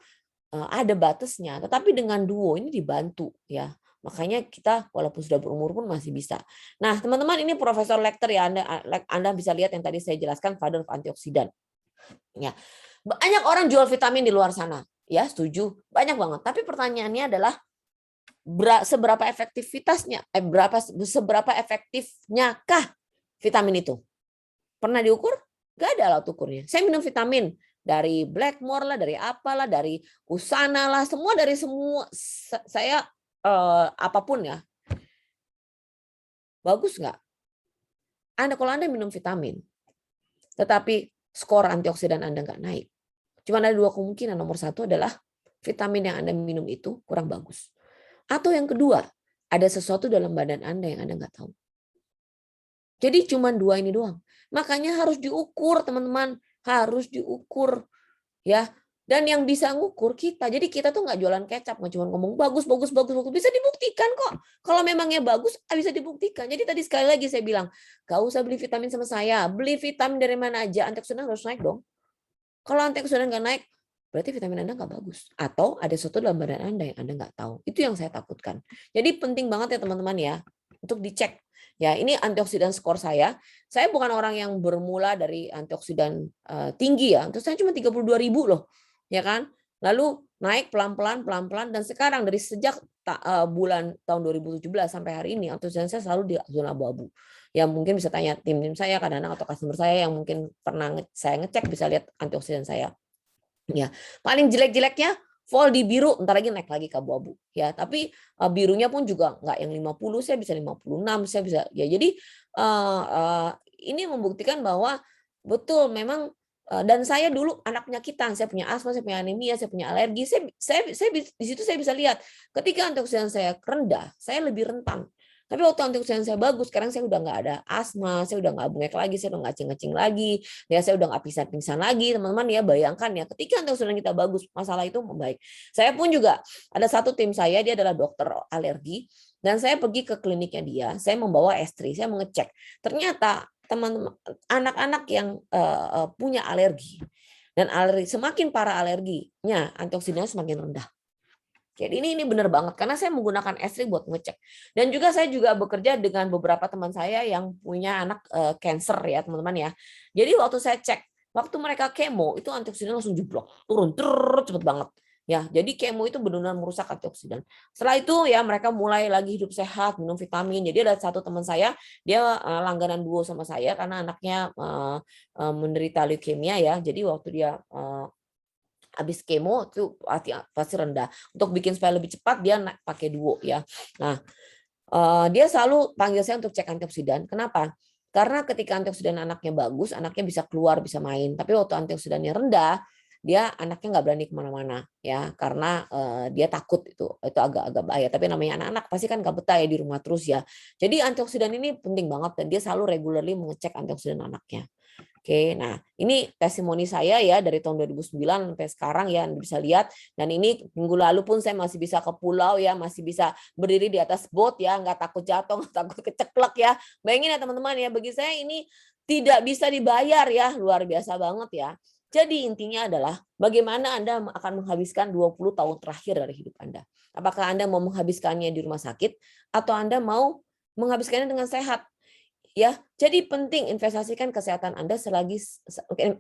[SPEAKER 1] ada batasnya, tetapi dengan Duo ini dibantu ya. Makanya kita walaupun sudah berumur pun masih bisa. Nah, teman-teman ini Profesor Lecter ya, Anda bisa lihat yang tadi saya jelaskan father of antioksidan. Ya. Banyak orang jual vitamin di luar sana. Ya, setuju. Banyak banget. Tapi pertanyaannya adalah seberapa efektifnyakah vitamin itu? Pernah diukur? Gak ada alat ukurnya. Saya minum vitamin dari Blackmore lah, dari apalah, dari Usana lah, semua saya apapun ya. Bagus nggak? Kalau Anda minum vitamin, tetapi skor antioksidan Anda nggak naik. Cuma ada dua kemungkinan. Nomor satu adalah vitamin yang Anda minum itu kurang bagus. Atau yang kedua, ada sesuatu dalam badan Anda yang Anda nggak tahu. Jadi cuma dua ini doang. Makanya harus diukur, teman-teman. Harus diukur. Ya. Dan yang bisa ngukur kita. Jadi kita tuh nggak jualan kecap, nggak cuma ngomong bagus. Bisa dibuktikan kok. Kalau memangnya bagus, bisa dibuktikan. Jadi tadi sekali lagi saya bilang, gak usah beli vitamin sama saya. Beli vitamin dari mana aja, antioksidan harus naik dong. Kalau antioksidan nggak naik, berarti vitamin Anda nggak bagus. Atau ada sesuatu dalam badan Anda yang Anda nggak tahu. Itu yang saya takutkan. Jadi penting banget ya teman-teman ya, untuk dicek. Ya, ini antioksidan skor saya. Saya bukan orang yang bermula dari antioksidan tinggi ya. Terus saya cuma 32.000 loh. Ya kan? Lalu naik pelan-pelan dan sekarang dari sejak bulan tahun 2017 sampai hari ini antioksidan saya selalu di zona abu-abu. Ya mungkin bisa tanya tim saya kadang-kadang atau customer saya yang mungkin pernah saya ngecek bisa lihat antioksidan saya. Ya, paling jelek-jeleknya vol di biru, entar lagi naik lagi ke abu-abu. Ya, tapi birunya pun juga nggak yang 50, saya bisa 56, saya bisa ya. Jadi ini membuktikan bahwa betul memang dan saya dulu anak penyakitan, saya punya asma, saya punya anemia, saya punya alergi. Saya di situ saya bisa lihat ketika antioksidan saya rendah, saya lebih rentan. Tapi waktu antioksidan saya bagus, sekarang saya udah nggak ada asma, saya udah nggak bengek lagi, saya udah nggak ngecing lagi, ya saya udah nggak pingsan lagi, teman-teman ya. Bayangkan ya, ketika antioksidan kita bagus, masalah itu membaik. Saya pun juga ada satu tim saya, dia adalah dokter alergi, dan saya pergi ke kliniknya dia, saya membawa estri, saya mengecek. Ternyata teman-teman anak-anak yang punya alergi dan semakin parah alerginya, antioksidannya semakin rendah. Jadi ini benar banget karena saya menggunakan estri buat ngecek. Dan juga saya juga bekerja dengan beberapa teman saya yang punya anak cancer ya teman-teman ya. Jadi waktu saya cek, waktu mereka kemo itu antioksidan langsung jeblok, turun cepet banget. Ya, jadi kemo itu benar-benar merusak antioksidan. Setelah itu ya mereka mulai lagi hidup sehat, minum vitamin. Jadi ada satu teman saya, dia langganan Duo sama saya karena anaknya menderita leukemia ya. Jadi waktu dia habis kemo itu pasti rendah. Untuk bikin supaya lebih cepat dia pakai Duo ya. Nah, dia selalu panggil saya untuk cek antioksidan. Kenapa? Karena ketika antioksidan anaknya bagus, anaknya bisa keluar, bisa main. Tapi waktu antioksidannya rendah, dia anaknya nggak berani kemana-mana ya, karena dia takut, itu agak-agak bahaya. Tapi namanya anak-anak pasti kan nggak betah ya di rumah terus ya. Jadi antioksidan ini penting banget dan dia selalu regularly mengecek antioksidan anaknya. Oke, nah ini testimoni saya ya dari tahun 2009 sampai sekarang ya, Anda bisa lihat. Dan ini minggu lalu pun saya masih bisa ke pulau ya, masih bisa berdiri di atas boat ya, nggak takut jatuh, nggak takut keceklek ya. Bayangin ya teman-teman ya, bagi saya ini tidak bisa dibayar ya, luar biasa banget ya. Jadi intinya adalah bagaimana Anda akan menghabiskan 20 tahun terakhir dari hidup Anda. Apakah Anda mau menghabiskannya di rumah sakit atau Anda mau menghabiskannya dengan sehat? Ya, jadi penting investasikan kesehatan Anda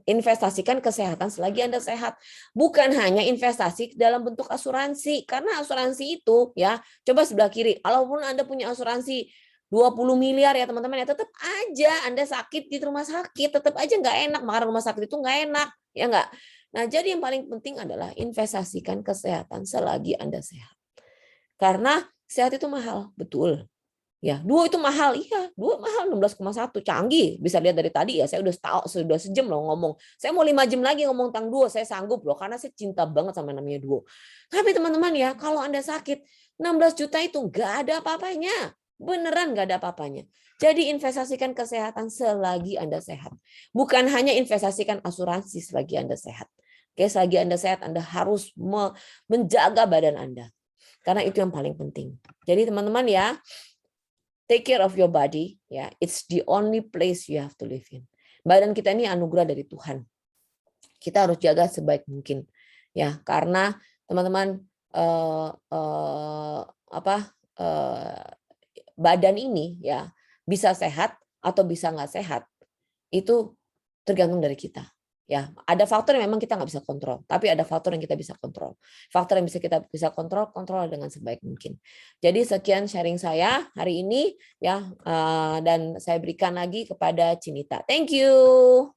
[SPEAKER 1] investasikan kesehatan selagi Anda sehat. Bukan hanya investasi dalam bentuk asuransi, karena asuransi itu ya, coba sebelah kiri, walaupun Anda punya asuransi 20 miliar ya teman-teman ya, tetap aja Anda sakit di rumah sakit, tetap aja nggak enak, makan rumah sakit itu nggak enak, ya nggak? Nah, jadi yang paling penting adalah investasikan kesehatan selagi Anda sehat. Karena sehat itu mahal, betul. Ya, Duo itu mahal, iya, Duo mahal 16,1, canggih. Bisa lihat dari tadi ya, saya udah tahu, sudah sejam loh ngomong. Saya mau 5 jam lagi ngomong tentang Duo, saya sanggup loh, karena saya cinta banget sama namanya Duo. Tapi teman-teman ya, kalau Anda sakit, 16 juta itu nggak ada apa-apanya. Beneran nggak ada apa-apanya. Jadi investasikan kesehatan selagi Anda sehat. Bukan hanya investasikan asuransi selagi Anda sehat. Oke, selagi Anda sehat, Anda harus menjaga badan Anda. Karena itu yang paling penting. Jadi teman-teman ya, take care of your body, ya. It's the only place you have to live in. Badan kita ini anugerah dari Tuhan. Kita harus jaga sebaik mungkin, ya. Karena teman-teman badan ini ya bisa sehat atau bisa nggak sehat itu tergantung dari kita. Ya, ada faktor yang memang kita nggak bisa kontrol, tapi ada faktor yang kita bisa kontrol. Faktor yang kita bisa kontrol, kontrol dengan sebaik mungkin. Jadi sekian sharing saya hari ini ya, dan saya berikan lagi kepada Cinita. Thank you.